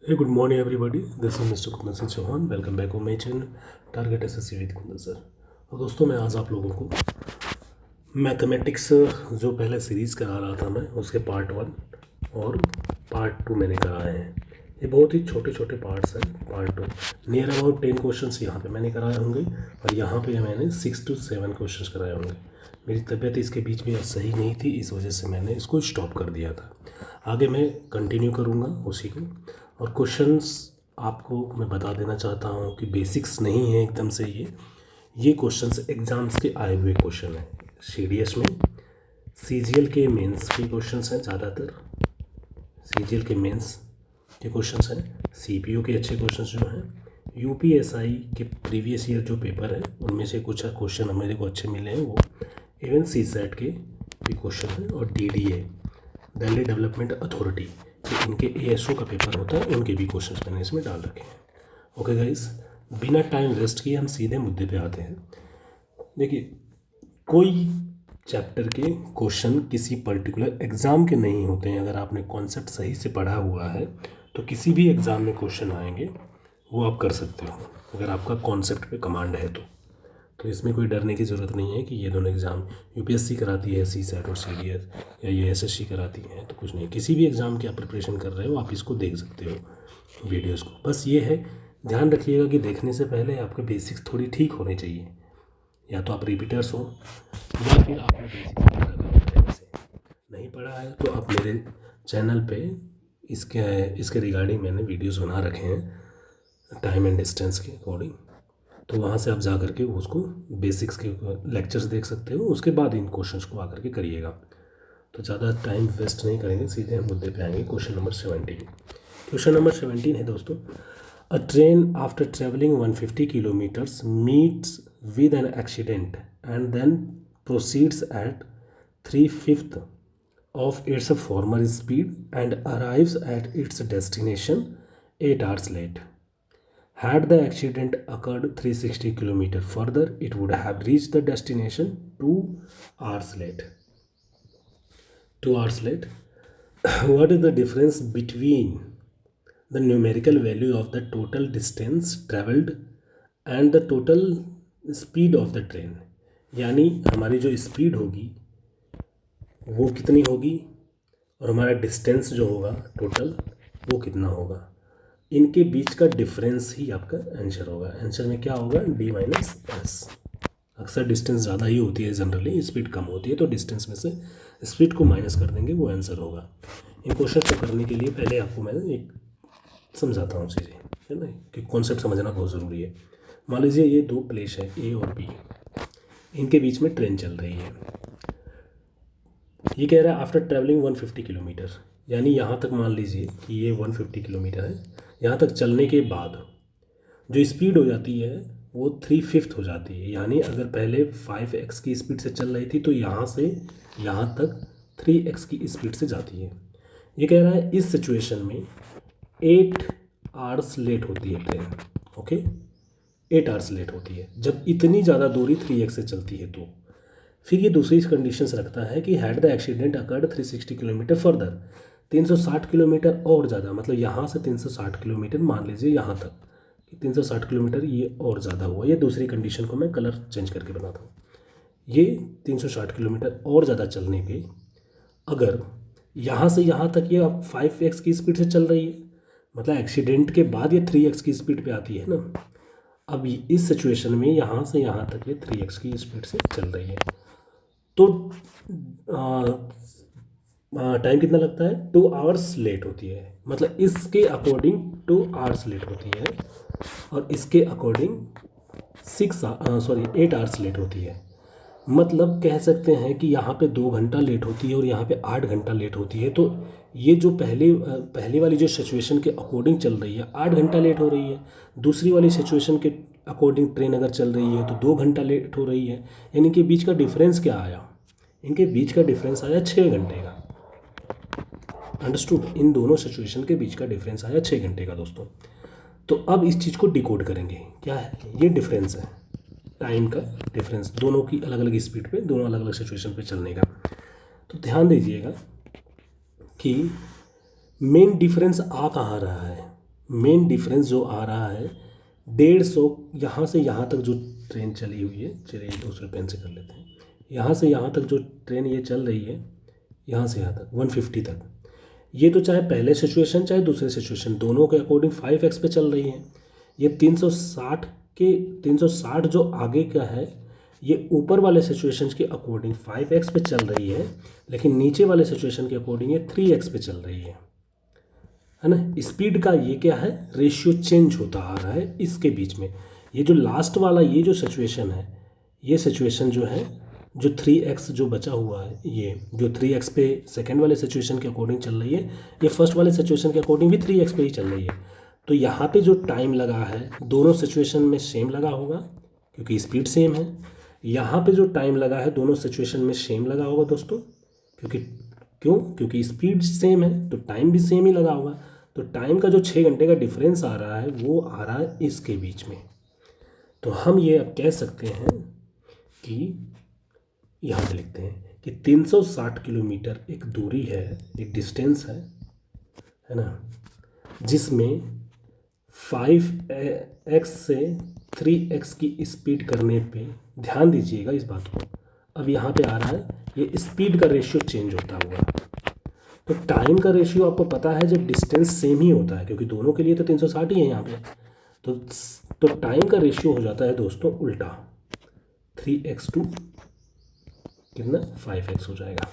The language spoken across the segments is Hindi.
Hey, good morning, everybody. This is Mr. Kundan Singh Chauhan. Welcome back to my channel target SSC with Kundan sir. और दोस्तों, मैं आज आप लोगों को मैथमेटिक्स जो पहले सीरीज़ करा रहा था मैं, उसके पार्ट 1 और पार्ट 2 मैंने कराए हैं. ये बहुत ही छोटे छोटे पार्ट्स हैं. पार्ट 2 नियर अबाउट 10 क्वेश्चंस यहाँ पे मैंने कराए होंगे और यहाँ पे मैंने 6 to 7 क्वेश्चंस कराए होंगे. मेरी तबीयत इसके बीच में सही नहीं थी, इस वजह से मैंने इसको स्टॉप कर दिया था. आगे मैं कंटिन्यू करूँगा उसी को. और क्वेश्चंस आपको मैं बता देना चाहता हूँ कि बेसिक्स नहीं है एकदम से. ये क्वेश्चंस एग्ज़ाम्स के आए हुए क्वेश्चन हैं. सीडीएस में सीजीएल के मेंस के क्वेश्चंस हैं ज़्यादातर. सीजीएल के मेंस के क्वेश्चंस हैं. सीपीओ के अच्छे क्वेश्चंस जो हैं, यूपीएसआई के प्रीवियस ईयर जो पेपर है उनमें से कुछ क्वेश्चन मेरे को अच्छे मिले हैं वो. इवन सीसेट के भी क्वेश्चन हैं. और डीडीए दिल्ली डेवलपमेंट अथॉरिटी इनके एएसओ का पेपर होता है, उनके भी क्वेश्चंस मैंने इसमें डाल रखे हैं. ओके गाइस, बिना टाइम वेस्ट किए हम सीधे मुद्दे पे आते हैं. देखिए, कोई चैप्टर के क्वेश्चन किसी पर्टिकुलर एग्ज़ाम के नहीं होते हैं. अगर आपने कॉन्सेप्ट सही से पढ़ा हुआ है तो किसी भी एग्ज़ाम में क्वेश्चन आएंगे वो आप कर सकते हो, अगर आपका कॉन्सेप्ट पे कमांड है तो इसमें कोई डरने की ज़रूरत नहीं है कि ये दोनों एग्ज़ाम यूपीएससी कराती है सीसेट और सीडीएस, या ये एसएससी कराती है. तो कुछ नहीं, किसी भी एग्ज़ाम की आप प्रिपरेशन कर रहे हो आप इसको देख सकते हो वीडियोस को. बस ये है, ध्यान रखिएगा कि देखने से पहले आपके बेसिक्स थोड़ी ठीक होने चाहिए. या तो आप रिपीटर्स हो या फिर आपने बेसिक्स नहीं पढ़ा है तो आप मेरे चैनल पे इसके रिगार्डिंग मैंने वीडियोज़ बना रखे हैं टाइम एंड डिस्टेंस के अकॉर्डिंग. तो वहाँ से आप जा कर के उसको बेसिक्स के लेक्चर्स देख सकते हो. उसके बाद इन क्वेश्चंस को आकर के करिएगा. तो ज़्यादा टाइम वेस्ट नहीं करेंगे, सीधे हम मुद्दे पे आएंगे. Question number 17. क्वेश्चन नंबर 17 है दोस्तों. A train after travelling 150 kilometres meets with an accident and then proceeds at 3/5 of its former speed and arrives at its destination 8 hours late. Had the accident occurred 360 km further, it would have reached the destination 2 hours late. 2 hours late. What is the difference between the numerical value of the total distance traveled and the total speed of the train? यानी हमारी जो स्पीड होगी वो कितनी होगी और हमारा डिस्टेंस जो होगा टोटल वो कितना होगा. इनके बीच का डिफरेंस ही आपका आंसर होगा. आंसर में क्या होगा? d - s. अक्सर डिस्टेंस ज़्यादा ही होती है, जनरली स्पीड कम होती है, तो डिस्टेंस में से स्पीड को माइनस कर देंगे, वो आंसर होगा. इन क्वेश्चन को करने के लिए पहले आपको मैं एक समझाता हूँ चीज़ें, है ना, कि कॉन्सेप्ट समझना बहुत ज़रूरी है. मान लीजिए ये दो प्लेस है ए और बी, इनके बीच में ट्रेन चल रही है. ये कह रहा है आफ्टर ट्रैवलिंग 150 किलोमीटर, यानी यहाँ तक मान लीजिए कि ये 150 किलोमीटर है. यहाँ तक चलने के बाद जो स्पीड हो जाती है वो 3/5 हो जाती है. यानी अगर पहले 5x की स्पीड से चल रही थी तो यहाँ से यहाँ तक 3x की स्पीड से जाती है. ये कह रहा है इस सिचुएशन में 8 आवर्स लेट होती है ट्रेन. ओके, 8 आवर्स लेट होती है जब इतनी ज़्यादा दूरी 3x से चलती है. तो फिर ये दूसरी कंडीशंस रखता है कि had the accident occurred 360 kilometre further, 360 kilometre और ज़्यादा, मतलब यहाँ से 360 किलोमीटर मान लीजिए यहाँ तक कि 360 किलोमीटर ये और ज़्यादा हुआ. ये दूसरी कंडीशन को मैं कलर चेंज करके बनाता हूँ. ये 360 किलोमीटर और ज़्यादा चलने पे अगर यहाँ से यहाँ तक ये अब 5x की स्पीड से चल रही है, मतलब एक्सीडेंट के बाद ये 3x की स्पीड पे आती है ना. अब इस सिचुएशन में यहाँ से यहाँ तक ये 3x की स्पीड से चल रही है तो टाइम कितना लगता है? 2 आवर्स लेट होती है. मतलब इसके अकॉर्डिंग 2 आवर्स लेट होती है और इसके अकॉर्डिंग 8 आवर्स लेट होती है. मतलब कह सकते हैं कि यहाँ पे 2 घंटा लेट होती है और यहाँ पे 8 घंटा लेट होती है. तो ये जो पहले वाली जो सिचुएशन के अकॉर्डिंग चल रही है 8 घंटा लेट हो रही है. दूसरी वाली सिचुएशन के अकॉर्डिंग ट्रेन अगर चल रही है तो 2 घंटा लेट हो रही है. यानी कि बीच का डिफरेंस क्या आया? इनके बीच का डिफरेंस आया 6 घंटे का. अंडरस्टूड? इन दोनों सिचुएशन के बीच का डिफरेंस आया 6 घंटे का दोस्तों. तो अब इस चीज़ को डिकोड करेंगे. क्या है ये? डिफरेंस है, टाइम का डिफरेंस, दोनों की अलग अलग स्पीड पे, दोनों अलग अलग सिचुएशन पे चलने का. तो ध्यान दीजिएगा कि मेन डिफरेंस आ कहाँ रहा है. मेन डिफरेंस जो आ रहा है 150 यहाँ से यहाँ तक जो ट्रेन चली हुई है, चलिए दूसरे पेन से कर लेते हैं, यहाँ से यहाँ तक जो ट्रेन ये चल रही है, यहाँ से यहाँ तक 150 तक, ये तो चाहे पहले सिचुएशन चाहे दूसरे सिचुएशन दोनों के अकॉर्डिंग 5x पे चल रही है। ये 360 जो आगे का है ये ऊपर वाले सिचुएशंस के अकॉर्डिंग 5x पे चल रही है, लेकिन नीचे वाले सिचुएशन के अकॉर्डिंग ये 3x पे चल रही है ना। स्पीड का ये क्या है, रेशियो चेंज होता आ रहा है इसके बीच में। ये जो लास्ट वाला ये जो सिचुएशन है, ये सिचुएशन जो है जो 3x जो बचा हुआ है, ये जो 3x पे सेकेंड वाले सिचुएशन के अकॉर्डिंग चल रही है, ये फर्स्ट वाले सिचुएशन के अकॉर्डिंग भी 3x पे ही चल रही है। तो यहाँ पे जो टाइम लगा है दोनों सिचुएशन में सेम लगा होगा क्योंकि स्पीड सेम है। यहाँ पे जो टाइम लगा है दोनों सिचुएशन में सेम लगा होगा दोस्तों, क्योंकि स्पीड सेम है तो टाइम भी सेम ही लगा होगा। तो टाइम का जो 6 घंटे का डिफरेंस आ रहा है वो आ रहा है इसके बीच में। तो हम ये अब कह सकते हैं कि यहाँ पे लिखते हैं कि 360 किलोमीटर एक दूरी है, एक डिस्टेंस है ना, जिसमें 5x से 3x की स्पीड करने पे ध्यान दीजिएगा इस बात को। अब यहाँ पे आ रहा है ये स्पीड का रेशियो चेंज होता हुआ। तो टाइम का रेशियो आपको पता है जब डिस्टेंस सेम ही होता है, क्योंकि दोनों के लिए तो 360 ही है यहाँ पे, तो टाइम का रेशियो हो जाता है दोस्तों उल्टा, 3x टू कितना 5x हो जाएगा।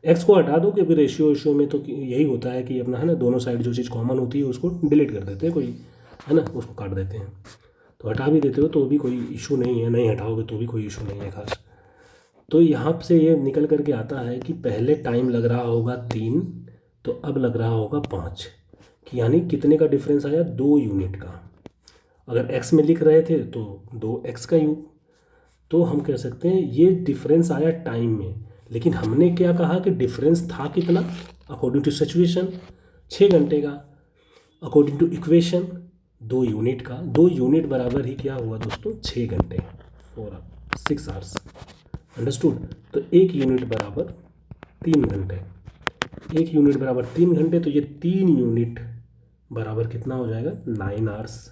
x को हटा दो क्योंकि रेशियो में तो यही होता है कि अपना है ना, दोनों साइड जो चीज़ कॉमन होती है उसको डिलीट कर देते हैं, कोई है ना, उसको काट देते हैं। तो हटा भी देते हो तो भी कोई इशू नहीं है, नहीं हटाओगे तो भी कोई इशू नहीं है खास। तो यहाँ से ये निकल करके आता है कि पहले टाइम लग रहा होगा 3, तो अब लग रहा होगा 5, कि यानी कितने का डिफरेंस आया, 2 यूनिट का। अगर x में लिख रहे थे तो 2x का यूँ, तो हम कह सकते हैं ये डिफरेंस आया टाइम में। लेकिन हमने क्या कहा कि डिफरेंस था कितना, अकॉर्डिंग टू सिचुएशन 6 घंटे का, अकॉर्डिंग टू इक्वेशन 2 यूनिट का। 2 यूनिट बराबर ही क्या हुआ दोस्तों, 6 घंटे, 6 आवर्स। अंडरस्टूड। तो 1 यूनिट बराबर 3 घंटे, 1 यूनिट बराबर 3 घंटे, तो ये 3 यूनिट बराबर कितना हो जाएगा, 9 आवर्स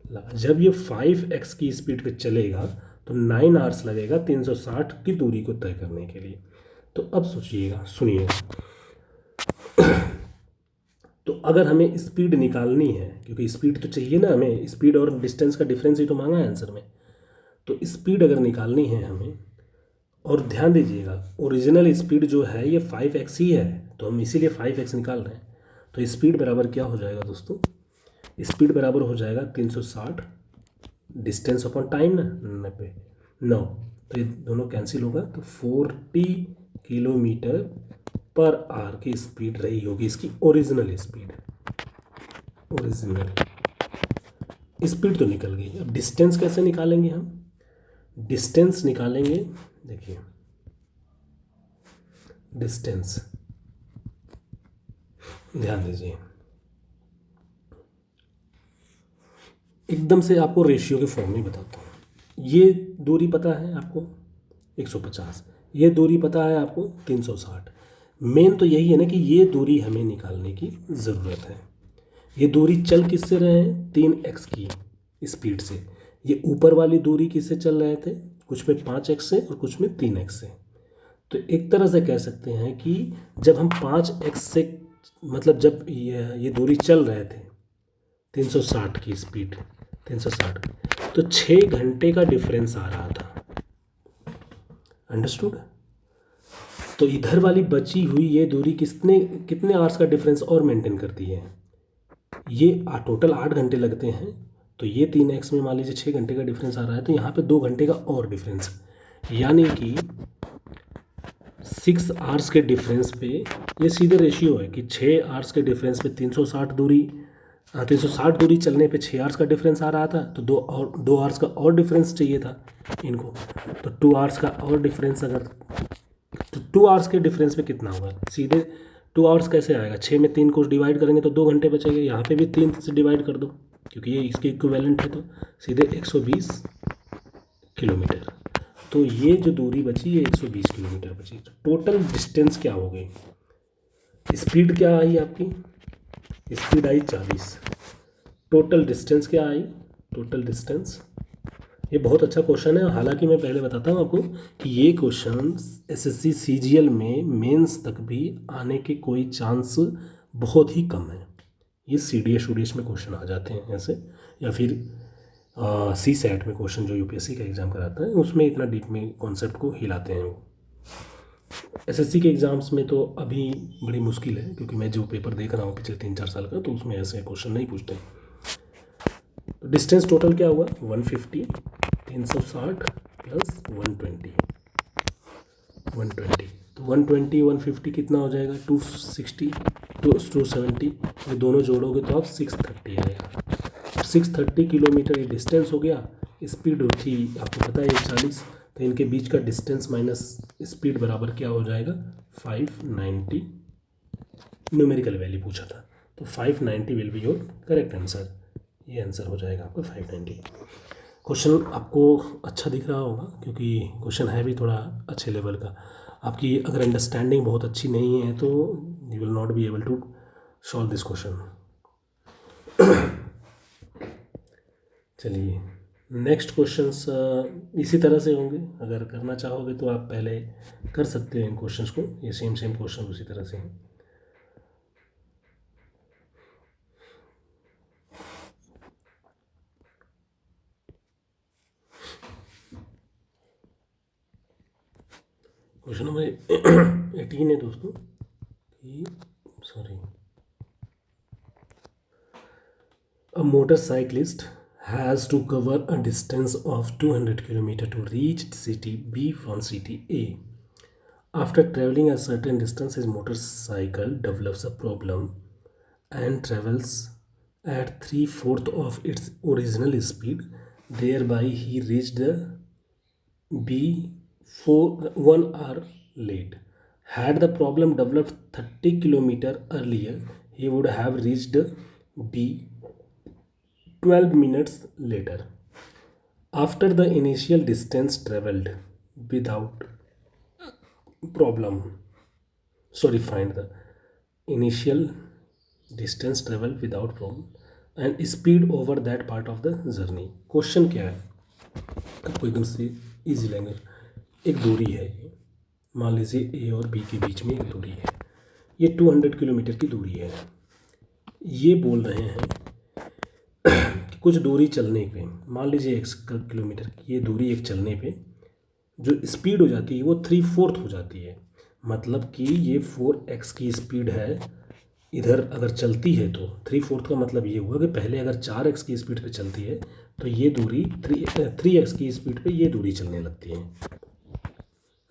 लगा। जब ये 5x की स्पीड पे चलेगा तो 9 आवर्स लगेगा 360 की दूरी को तय करने के लिए। तो अब सोचिएगा, सुनिएगा, तो अगर हमें स्पीड निकालनी है, क्योंकि स्पीड तो चाहिए ना हमें, स्पीड और डिस्टेंस का डिफरेंस ही तो मांगा है आंसर में, तो स्पीड अगर निकालनी है हमें, और ध्यान दीजिएगा ओरिजिनल स्पीड जो है ये 5x ही है, तो हम इसीलिए 5x निकाल रहे हैं। तो स्पीड बराबर क्या हो जाएगा दोस्तों, स्पीड बराबर हो जाएगा 360 डिस्टेंस अपॉन टाइम ना, 9, तो ये दोनों कैंसिल होगा, तो 40 किलोमीटर पर आवर की स्पीड रही होगी इसकी ओरिजिनल स्पीड। ओरिजिनल स्पीड तो निकल गई। अब डिस्टेंस कैसे निकालेंगे हम, डिस्टेंस निकालेंगे, देखिए डिस्टेंस, ध्यान दीजिए, एकदम से आपको रेशियो के फॉर्म में बताता हूँ। ये दूरी पता है आपको 150, ये दूरी पता है आपको 360। मेन तो यही है ना कि ये दूरी हमें निकालने की ज़रूरत है। ये दूरी चल किससे रहे हैं, 3x की स्पीड से। ये ऊपर वाली दूरी किससे चल रहे थे, कुछ में 5x से और कुछ में 3x से। तो एक तरह से कह सकते हैं कि जब हम 5x से, मतलब जब ये दूरी चल रहे थे 360 की स्पीड, 360, तो 6 घंटे का डिफरेंस आ रहा था। अंडरस्टूड। तो इधर वाली बची हुई ये दूरी कितने आवर्स का डिफरेंस और मेंटेन करती है, ये टोटल 8 घंटे लगते हैं, तो ये 3x में मान लीजिए 6 घंटे का डिफरेंस आ रहा है, तो यहाँ पे 2 घंटे का और डिफरेंस, यानी कि 6 आवर्स के डिफरेंस पे ये सीधे रेशियो है कि 6 आवर्स के डिफरेंस पे 360 दूरी चलने पे 6 आवर्स का डिफरेंस आ रहा था, तो 2 आवर्स का और डिफरेंस चाहिए था इनको, तो 2 आवर्स का और डिफरेंस, अगर तो 2 आवर्स के डिफरेंस पे कितना होगा, सीधे 2 आवर्स कैसे आएगा, 6 में 3 को डिवाइड करेंगे तो 2 घंटे बचेंगे, यहाँ पे भी 3 से डिवाइड कर दो क्योंकि ये इसके इक्विवेलेंट है, तो सीधे 120 किलोमीटर। तो ये जो दूरी बची ये 120 किलोमीटर बची। तो टोटल डिस्टेंस क्या हो गई, स्पीड क्या आई आपकी, स्पीड आई 40, टोटल डिस्टेंस क्या आई, टोटल डिस्टेंस। ये बहुत अच्छा क्वेश्चन है, हालांकि मैं पहले बताता हूँ आपको कि ये क्वेश्चन एसएससी सीजीएल में मेंस तक भी आने के कोई चांस बहुत ही कम है। ये सीडीएस में क्वेश्चन आ जाते हैं ऐसे, या फिर सी सेट में क्वेश्चन जो यूपीएससी का एग्ज़ाम कराता है उसमें इतना डीप में कॉन्सेप्ट को हिलाते हैं वो। एसएससी के एग्ज़ाम्स में तो अभी बड़ी मुश्किल है, क्योंकि मैं जो पेपर देख रहा हूँ पिछले 3-4 साल का, तो उसमें ऐसे क्वेश्चन नहीं पूछते। तो डिस्टेंस टोटल क्या हुआ, 150, 360 प्लस 120, तो 120 150 कितना हो जाएगा, 260 270, ये दोनों जोड़ोगे तो आप 630 आएगा। 630 किलोमीटर ये डिस्टेंस हो गया। स्पीड थी आपको पता है 140, तो इनके बीच का डिस्टेंस माइनस स्पीड बराबर क्या हो जाएगा, 590। न्यूमेरिकल वैल्यू पूछा था, तो 590 will be your correct answer. ये आंसर हो जाएगा आपका 590। क्वेश्चन आपको अच्छा दिख रहा होगा, क्योंकि क्वेश्चन है भी थोड़ा अच्छे लेवल का। आपकी अगर अंडरस्टैंडिंग बहुत अच्छी नहीं है तो you will not be able to solve this question. चलिए नेक्स्ट क्वेश्चंस इसी तरह से होंगे, अगर करना चाहोगे तो आप पहले कर सकते हो इन क्वेश्चंस को। ये सेम क्वेश्चन उसी तरह से हैं। क्वेश्चन नंबर 18 है दोस्तों, sorry, a motorcyclist has to cover a distance of 200 km to reach city B from city A. After traveling a certain distance, his motorcycle develops a problem and travels at 3/4 of its original speed. Thereby, he reached the B 1 hour late. Had the problem developed 30 km earlier, he would have reached B 12 minutes later. After the initial distance traveled without problem, find the initial distance traveled without problem and speed over that part of the journey. Question क्या है आपको एकदम से इजी लैंग्वेज, एक दूरी है ये, मान लीजिए ए और बी के बीच में एक दूरी है, ये 200 किलोमीटर की दूरी है। ये बोल रहे हैं कि कुछ दूरी चलने पे, मान लीजिए 1 किलोमीटर की ये दूरी एक चलने पे जो स्पीड हो जाती है वो 3/4 हो जाती है। मतलब कि ये 4x की स्पीड है, इधर अगर चलती है तो 3/4 का मतलब ये हुआ कि पहले अगर 4x की स्पीड पे चलती है तो ये दूरी 3x की स्पीड पे ये दूरी चलने लगती है।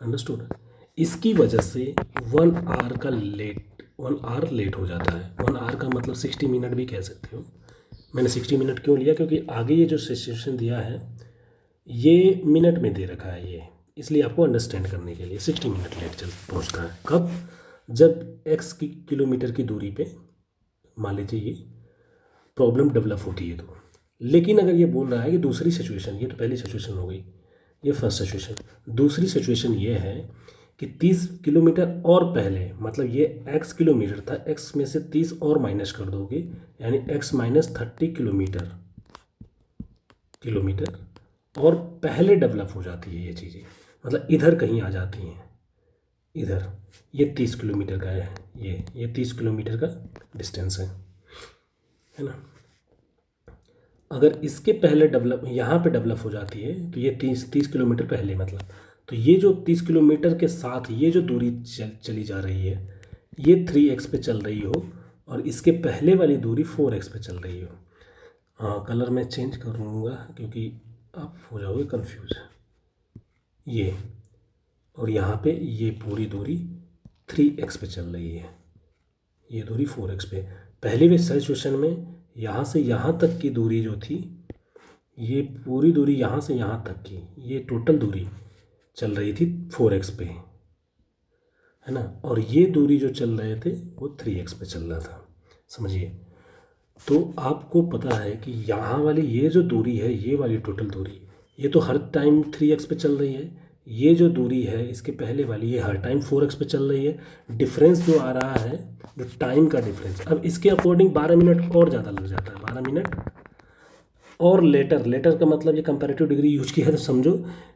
अंडरस्टूड। इसकी वजह से 1 आवर लेट हो जाता है। 1 आवर का मतलब 60 मिनट भी कह सकते हो। मैंने 60 मिनट क्यों लिया, क्योंकि आगे ये जो सिचुएशन दिया है ये मिनट में दे रखा है, ये इसलिए आपको अंडरस्टैंड करने के लिए 60 मिनट लेट पहुँचता है। कब, जब x की किलोमीटर की दूरी पे मान लीजिए ये प्रॉब्लम डेवलप होती है तो। लेकिन अगर ये बोल रहा है कि दूसरी सिचुएशन, ये तो पहली सिचुएशन हो गई, ये फर्स्ट सिचुएशन, दूसरी सिचुएशन ये है कि 30 किलोमीटर और पहले, मतलब ये x किलोमीटर था, x में से 30 और माइनस कर दोगे, यानी x माइनस 30 किलोमीटर और पहले डेवलप हो जाती है ये चीज़ें, मतलब इधर कहीं आ जाती हैं। इधर ये 30 किलोमीटर का है, ये 30 किलोमीटर का डिस्टेंस है ना। अगर इसके पहले डेवलप, यहाँ पे डेवलप हो जाती है तो ये 30 किलोमीटर पहले, मतलब तो ये जो 30 किलोमीटर के साथ ये जो दूरी चली जा रही है ये 3x पे चल रही हो और इसके पहले वाली दूरी 4x पे चल रही हो। हाँ, कलर मैं चेंज कर लूँगा क्योंकि आप हो जाओगे कंफ्यूज। ये और यहाँ पे ये पूरी दूरी 3x पे चल रही है, ये दूरी 4x पे। पहले भी सिचुएशन में यहाँ से यहाँ तक की दूरी जो थी, ये पूरी दूरी यहाँ से यहाँ तक की, ये टोटल दूरी चल रही थी 4x पे, है ना। और ये दूरी जो चल रहे थे वो 3x पे चल रहा था, समझिए। तो आपको पता है कि यहाँ वाली ये जो दूरी है, ये वाली टोटल दूरी, ये तो हर टाइम 3x पे चल रही है। ये जो दूरी है इसके पहले वाली, ये हर टाइम 4x पे चल रही है। डिफरेंस जो आ रहा है, जो टाइम का डिफरेंस, अब इसके अकॉर्डिंग 12 मिनट और ज़्यादा लग जाता है। 12 मिनट, और लेटर का मतलब ये कंपैरेटिव डिग्री यूज किया है तो समझो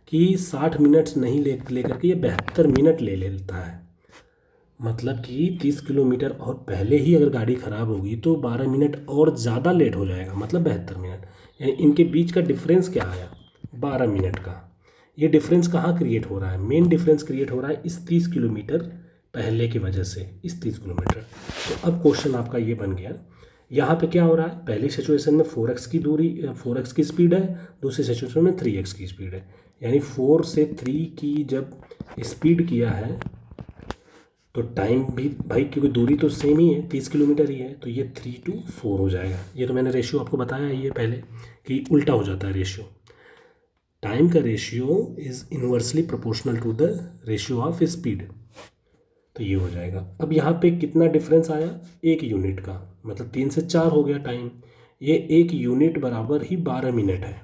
कि 60 मिनट नहीं लेकर के ये 72 मिनट ले लेता है। मतलब कि 30 किलोमीटर और पहले ही अगर गाड़ी ख़राब होगी तो 12 मिनट और ज़्यादा लेट हो जाएगा, मतलब 72 मिनट। यानी इनके बीच का डिफरेंस क्या आया, 12 मिनट का। ये डिफरेंस कहाँ क्रिएट हो रहा है, मेन डिफरेंस क्रिएट हो रहा है इस 30 किलोमीटर पहले की वजह से, इस 30 किलोमीटर। तो अब क्वेश्चन आपका ये बन गया, यहाँ पे क्या हो रहा है, पहली सिचुएशन में 4x की दूरी 4x की स्पीड है, दूसरी सिचुएशन में 3x की स्पीड है। यानी 4 से 3 की जब स्पीड किया है तो टाइम भी भाई, क्योंकि दूरी तो सेम ही है, 30 किलोमीटर ही है, तो ये 3 to 4 हो जाएगा। ये तो मैंने रेशियो आपको बताया है ये पहले कि उल्टा हो जाता है रेशियो। टाइम का ratio is inversely proportional to the ratio of speed, तो ये हो जाएगा। अब यहाँ पे कितना डिफरेंस आया, 1 यूनिट का, मतलब 3 से 4 हो गया टाइम। ये 1 यूनिट बराबर ही 12 मिनट है,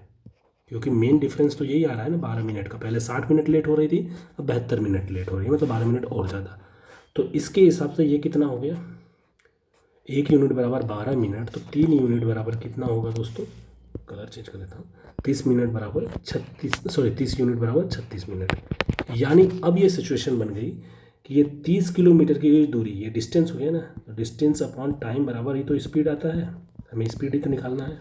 क्योंकि मेन डिफरेंस तो यही आ रहा है ना 12 मिनट का। पहले 60 मिनट लेट हो रही थी, अब 72 मिनट लेट हो रही है, मतलब 12 मिनट और ज़्यादा। तो इसके हिसाब से ये कितना हो गया, 1 यूनिट बराबर 12 मिनट, तो 3 यूनिट बराबर कितना होगा दोस्तों, कलर चेंज कर देता हूँ, 30 मिनट बराबर 30 यूनिट बराबर 36 मिनट। यानी अब ये सिचुएशन बन गई कि ये 30 किलोमीटर की दूरी, ये डिस्टेंस हो गया ना, तो डिस्टेंस अपॉन टाइम बराबर ही तो स्पीड आता है, हमें स्पीड ही तो निकालना है।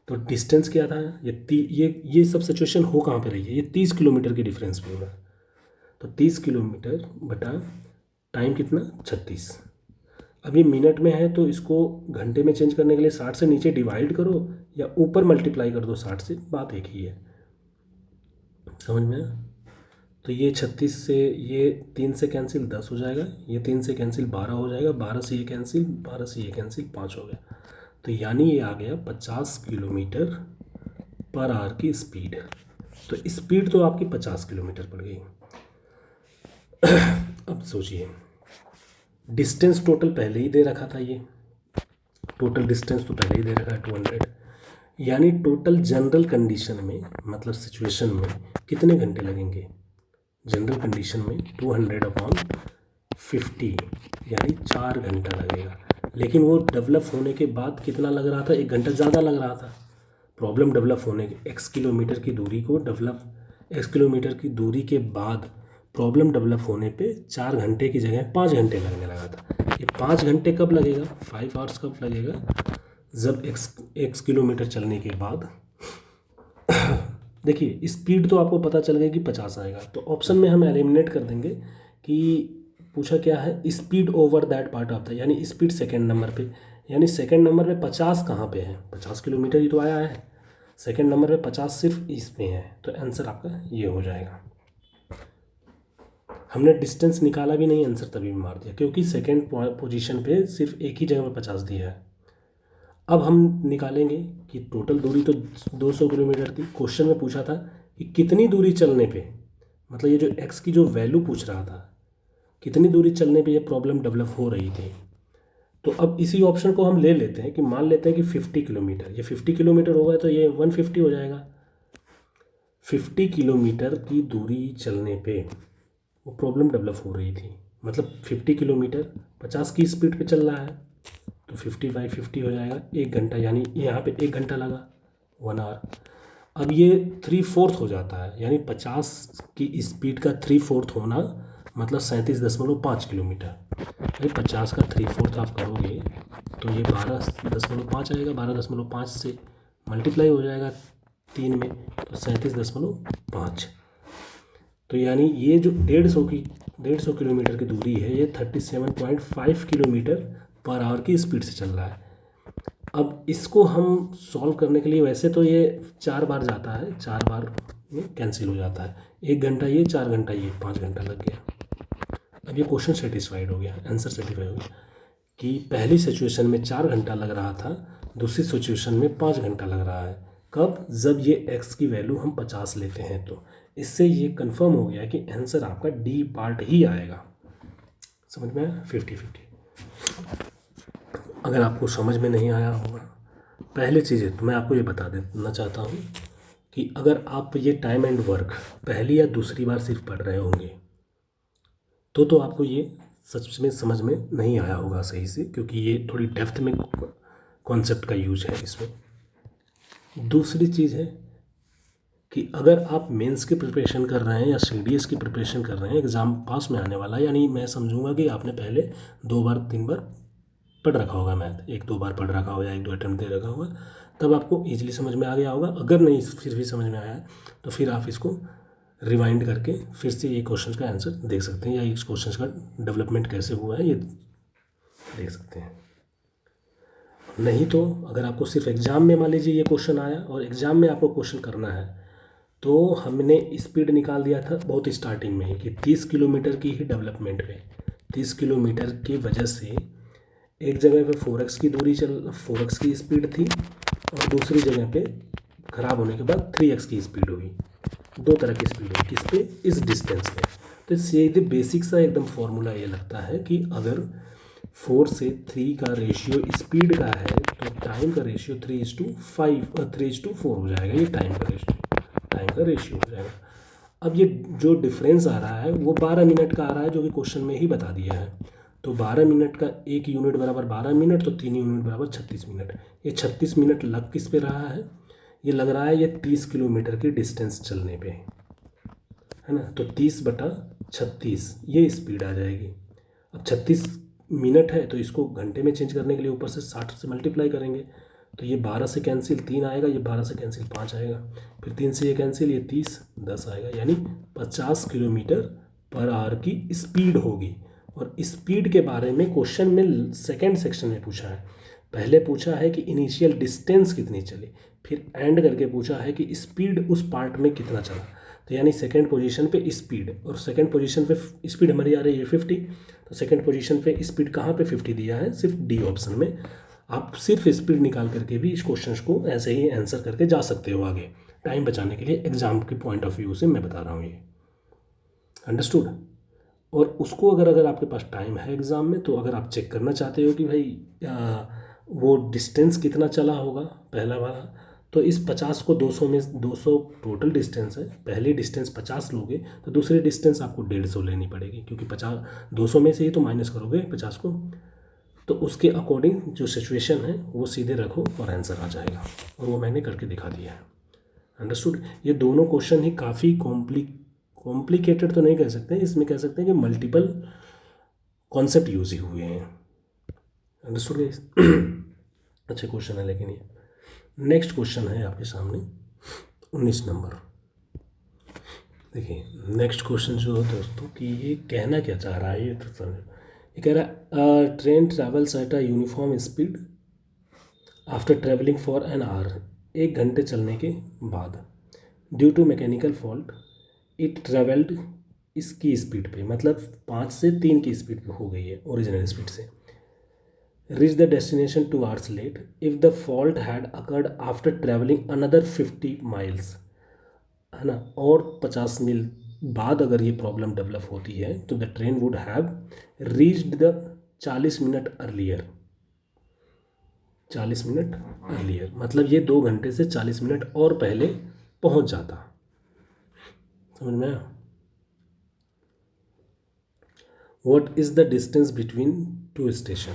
तो डिस्टेंस क्या था, ये सब सिचुएशन हो कहाँ पे रही है, ये 30 किलोमीटर के डिफरेंस पे हो रहा है। तो 30 किलोमीटर बटा टाइम कितना, 36। अब ये मिनट में है तो इसको घंटे में चेंज करने के लिए 60 से नीचे डिवाइड करो या ऊपर मल्टीप्लाई कर दो 60 से, बात एक ही है, समझ में आया? तो ये 36 से ये 3 से कैंसिल 10 हो जाएगा, ये 3 से कैंसिल 12 हो जाएगा, 12 से ये कैंसिल, 12 से ये कैंसिल 5 हो गया। तो यानी ये आ गया 50 किलोमीटर पर आवर की स्पीड। तो स्पीड तो आपकी 50 किलोमीटर पड़ गई। अब सोचिए, डिस्टेंस टोटल पहले ही दे रखा था, ये टोटल डिस्टेंस तो पहले ही दे रखा है 200, यानी टोटल जनरल कंडीशन में, मतलब सिचुएशन में कितने घंटे लगेंगे, जनरल कंडीशन में 200/50 यानी 4 घंटा लगेगा। लेकिन वो डेवलप होने के बाद कितना लग रहा था, 1 घंटा ज़्यादा लग रहा था। प्रॉब्लम डेवलप होने के x किलोमीटर की दूरी को x किलोमीटर की दूरी के बाद प्रॉब्लम डेवलप होने पे 4 घंटे की जगह 5 घंटे लगने लगा था। ये 5 घंटे कब लगेगा, 5 आवर्स कब लगेगा, जब x किलोमीटर चलने के बाद देखिए स्पीड तो आपको पता चल गया कि 50 आएगा, तो ऑप्शन में हम एलिमिनेट कर देंगे कि पूछा क्या है, speed over that part of the, यानी स्पीड सेकंड नंबर पे, यानी सेकंड नंबर पे 50 कहाँ पे है, 50 किलोमीटर ही तो आया है, सेकंड नंबर पे 50 सिर्फ इसमें है, तो आंसर आपका ये हो जाएगा। हमने डिस्टेंस निकाला भी नहीं, आंसर तभी मार दिया, क्योंकि सेकंड पोजीशन पे सिर्फ एक ही जगह पर 50 दिया है। अब हम निकालेंगे कि टोटल दूरी तो 200 किलोमीटर थी, क्वेश्चन में पूछा था कि कितनी दूरी चलने पे, मतलब ये जो x की जो वैल्यू पूछ रहा था, कितनी दूरी चलने पे ये प्रॉब्लम डेवलप हो रही थी। तो अब इसी ऑप्शन को हम ले लेते हैं कि मान लेते हैं कि 50 किलोमीटर, ये 50 किलोमीटर होगा तो ये 150 हो जाएगा। 50 किलोमीटर की दूरी चलने पे वो प्रॉब्लम डेवलप हो रही थी, मतलब 50 किलोमीटर 50 की स्पीड पे चल रहा है, तो 50/50 हो जाएगा, 1 घंटा, यानी यहाँ पे 1 घंटा लगा, 1 आवर। अब ये 3/4 हो जाता है, यानी 50 की स्पीड का 3/4 होना मतलब 37.5 किलोमीटर। भाई 50 का 3/4 आप करोगे तो ये 12.5 आएगा, 12.5 से मल्टीप्लाई हो जाएगा 3 में, तो 37.5। तो यानी ये जो 150 किलोमीटर की दूरी है, ये 37.5 किलोमीटर पर आवर की स्पीड से चल रहा है। अब इसको हम सॉल्व करने के लिए, वैसे तो ये 4 बार जाता है, 4 बार में कैंसिल हो जाता है, 1 घंटा ये, 4 घंटा ये, 5 घंटा लग गया। अब ये क्वेश्चन सेटिस्फाइड हो गया, आंसर सेटिस्फाइड हो गया कि पहली सिचुएशन में 4 घंटा लग रहा था, दूसरी सिचुएशन में 5 घंटा लग रहा है। कब, जब ये x की वैल्यू हम 50 लेते हैं। तो इससे ये कंफर्म हो गया कि आंसर आपका डी पार्ट ही आएगा। समझ में आया, 50/50। अगर आपको समझ में नहीं आया होगा, पहले चीज़ें तो मैं आपको ये बता देना चाहता हूँ कि अगर आप ये टाइम एंड वर्क पहली या दूसरी बार सिर्फ पढ़ रहे होंगे तो आपको ये सच में समझ में नहीं आया होगा सही से, क्योंकि ये थोड़ी डेप्थ में कॉन्सेप्ट का यूज है इसमें। दूसरी चीज़ है कि अगर आप मेंस की प्रिपरेशन कर रहे हैं या सीडीएस की प्रिपरेशन कर रहे हैं, एग्ज़ाम पास में आने वाला है, यानी मैं समझूंगा कि आपने पहले 2 बार 3 बार पढ़ रखा होगा मैथ, 1-2 बार पढ़ रखा होगा या 1-2 अटेम्प्ट दे रखा होगा, तब आपको ईजिली समझ में आ गया होगा। अगर नहीं फिर भी समझ में आया है तो फिर आप इसको रिवाइंड करके फिर से ये क्वेश्चन का आंसर देख सकते हैं, या इस क्वेश्चन का डेवलपमेंट कैसे हुआ है ये देख सकते हैं। नहीं तो अगर आपको सिर्फ एग्ज़ाम में मान लीजिए ये क्वेश्चन आया और एग्ज़ाम में आपको क्वेश्चन करना है, तो हमने स्पीड निकाल दिया था बहुत स्टार्टिंग में ही कि 30 किलोमीटर की ही डेवलपमेंट पे, 30 किलोमीटर की वजह से एक जगह पे 4x की दूरी 4x की स्पीड थी और दूसरी जगह पे ख़राब होने के बाद 3x की स्पीड हुई। 2 तरह की स्पीड हुई किस पे, इस डिस्टेंस पे। तो सीधे बेसिक सा एकदम फॉर्मूला ये लगता है कि अगर 4 से 3 का रेशियो स्पीड का है तो टाइम का रेशियो 3:4 हो जाएगा। ये टाइम का रेशियो हो जाएगा। अब ये जो डिफरेंस आ रहा है वो 12 मिनट का आ रहा है, जो कि क्वेश्चन में ही बता दिया है। तो 12 मिनट का 1 यूनिट बराबर 12 मिनट, तो 3 यूनिट बराबर 36 मिनट। ये 36 मिनट लग किस पे रहा है, ये लग रहा है ये 30 किलोमीटर की डिस्टेंस चलने पे, है ना। तो 30/36 ये स्पीड आ जाएगी। अब 36 मिनट है तो इसको घंटे में चेंज करने के लिए ऊपर से 60 से मल्टीप्लाई करेंगे, तो ये 12 से कैंसिल 3 आएगा, ये 12 से कैंसिल 5 आएगा, फिर 3 से ये कैंसिल, ये 30 10 आएगा, यानी 50 किलोमीटर पर आवर की स्पीड होगी। और स्पीड के बारे में क्वेश्चन में सेकंड सेक्शन में पूछा है। पहले पूछा है कि इनिशियल डिस्टेंस कितनी चली, फिर एंड करके पूछा है कि स्पीड उस पार्ट में कितना चला। तो यानी सेकंड पोजीशन पे स्पीड, और सेकंड पोजीशन पे स्पीड हमारी आ रही है 50, तो सेकंड पोजीशन पे स्पीड कहाँ पे 50 दिया है, सिर्फ डी ऑप्शन में। आप सिर्फ स्पीड निकाल करके भी इस क्वेश्चन को ऐसे ही आंसर करके जा सकते हो आगे, टाइम बचाने के लिए एग्जाम के पॉइंट ऑफ व्यू से मैं बता रहा हूँ ये। अंडरस्टूड। और उसको अगर आपके पास टाइम है एग्ज़ाम में, तो अगर आप चेक करना चाहते हो कि भाई वो डिस्टेंस कितना चला होगा पहला वाला, तो इस 50 को 200 में 200 टोटल डिस्टेंस है, पहली डिस्टेंस 50 लोगे तो दूसरी डिस्टेंस आपको 150 लेनी पड़ेगी, क्योंकि 50 200 में से ही तो माइनस करोगे 50 को, तो उसके अकॉर्डिंग जो सिचुएशन है वो सीधे रखो और आंसर आ जाएगा। और वो मैंने करके दिखा दिया है। अंडरस्टूड। ये दोनों क्वेश्चन ही काफ़ी कॉम्प्लिकेटेड तो नहीं कह सकते, इसमें कह सकते हैं कि मल्टीपल कॉन्सेप्ट यूज ही हुए हैं। Understood guys. अच्छे क्वेश्चन है। लेकिन ये नेक्स्ट क्वेश्चन है आपके सामने 19 नंबर। देखिए नेक्स्ट क्वेश्चन जो है दोस्तों कि ये कहना क्या चाह रहा है, ये तो समझो। ये कह रहा है train travels at a uniform speed after travelling for an hour, 1 घंटे चलने के बाद, due to mechanical fault it travelled इसकी स्पीड पे, मतलब 5 से 3 की स्पीड पे हो गई है ओरिजिनल स्पीड से, reach the destination 2 hours late if the fault had occurred after travelling another 50 miles, है ना, और 50 मील बाद अगर ये प्रॉब्लम डेवलप होती है तो the train would have reached the 40 minute earlier, 40 minute earlier, मतलब ये 2 घंटे से 40 मिनट और पहले पहुंच जाता। समझ में आया। What is the distance between 2 station,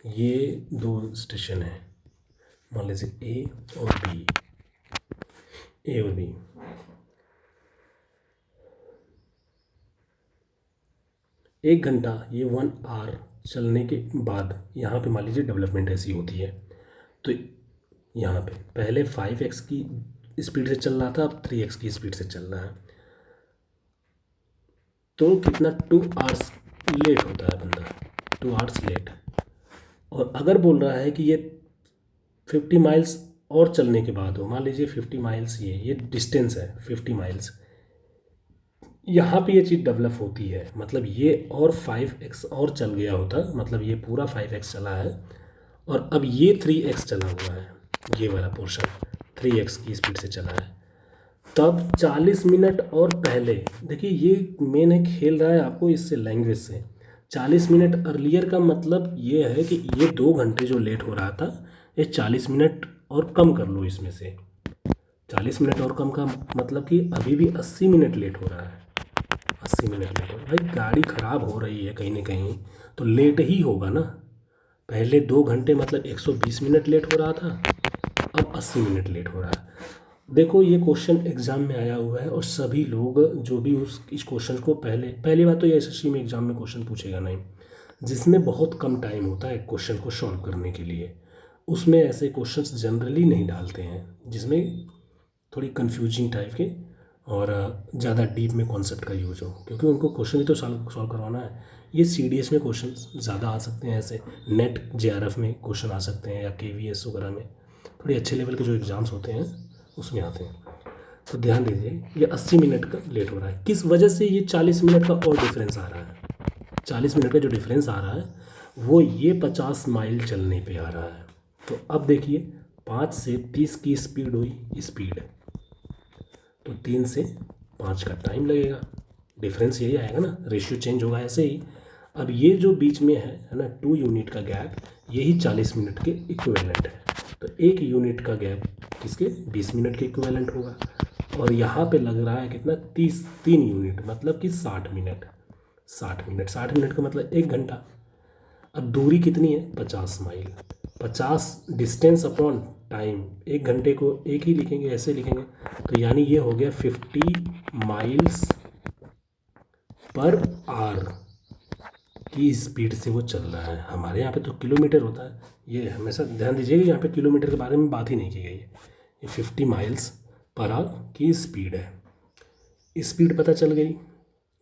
ये 2 स्टेशन है, मान लीजिए ए और बी, ए और बी। एक घंटा ये 1 आवर चलने के बाद यहाँ पे मान लीजिए डेवलपमेंट ऐसी होती है, तो यहाँ पे पहले 5x की स्पीड से चल रहा था, अब 3x की स्पीड से चल रहा है, तो कितना 2 आवर्स लेट होता है बंदा, 2 आवर्स लेट। और अगर बोल रहा है कि ये 50 माइल्स और चलने के बाद हो, मान लीजिए 50 माइल्स ये डिस्टेंस है 50 माइल्स, यहाँ पे ये चीज़ डेवलप होती है, मतलब ये और 5x और चल गया होता, मतलब ये पूरा 5x चला है और अब ये 3x चला हुआ है, ये वाला पोर्शन 3x की स्पीड से चला है, तब 40 मिनट और पहले, देखिए ये मेन है, खेल रहा है आपको इससे, लैंग्वेज से। 40 मिनट अर्लियर का मतलब ये है कि ये 2 घंटे जो लेट हो रहा था, ये 40 मिनट और कम कर लो इसमें से। 40 मिनट और कम का मतलब कि अभी भी 80 मिनट लेट हो रहा है, 80 मिनट लेट हो रहा है। भाई गाड़ी ख़राब हो रही है कहीं ना कहीं तो लेट ही होगा ना, पहले 2 घंटे मतलब 120 मिनट लेट हो रहा था, अब 80 मिनट लेट हो रहा है। देखो ये क्वेश्चन एग्ज़ाम में आया हुआ है और सभी लोग जो भी इस क्वेश्चन को पहली बात तो ये एसएससी में एग्ज़ाम में क्वेश्चन पूछेगा नहीं, जिसमें बहुत कम टाइम होता है क्वेश्चन को सॉल्व करने के लिए, उसमें ऐसे क्वेश्चंस जनरली नहीं डालते हैं जिसमें थोड़ी कंफ्यूजिंग टाइप के और ज़्यादा डीप में कॉन्सेप्ट का यूज हो, क्योंकि उनको क्वेश्चन भी तो सॉल्व करवाना है। ये सीडीएस में क्वेश्चन ज़्यादा आ सकते हैं, ऐसे नेट जेआरएफ में क्वेश्चन आ सकते हैं या केवीएस वगैरह में, थोड़ी अच्छे लेवल के जो एग्ज़ाम्स होते हैं उसमें आते हैं। तो ध्यान दीजिए ये 80 मिनट का लेट हो रहा है, किस वजह से ये 40 मिनट का और डिफरेंस आ रहा है। 40 मिनट का जो डिफरेंस आ रहा है वो ये 50 माइल चलने पे आ रहा है। तो अब देखिए 5 से 30 की स्पीड हुई, स्पीड तो 3 से 5 का टाइम लगेगा, डिफरेंस यही आएगा ना, रेशियो चेंज होगा ऐसे ही। अब ये जो बीच में है ना 2 यूनिट का गैप, यही 40 मिनट के इक्विवेलेंट है। तो 1 यूनिट का गैप किसके 20 मिनट के इक्विवेलेंट होगा, और यहाँ पे लग रहा है कितना 3 यूनिट मतलब कि 60 मिनट। 60 मिनट का मतलब 1 घंटा। अब दूरी कितनी है 50 माइल, 50 डिस्टेंस अपॉन टाइम, 1 घंटे को एक ही लिखेंगे, ऐसे लिखेंगे, तो यानी ये हो गया 50 माइल्स पर आवर की स्पीड से वो चल रहा है। हमारे यहाँ पे तो किलोमीटर होता है, ये हमेशा ध्यान दीजिएगा, यहाँ पे किलोमीटर के बारे में बात ही नहीं की गई है। ये 50 माइल्स पर आवर की स्पीड है। स्पीड पता चल गई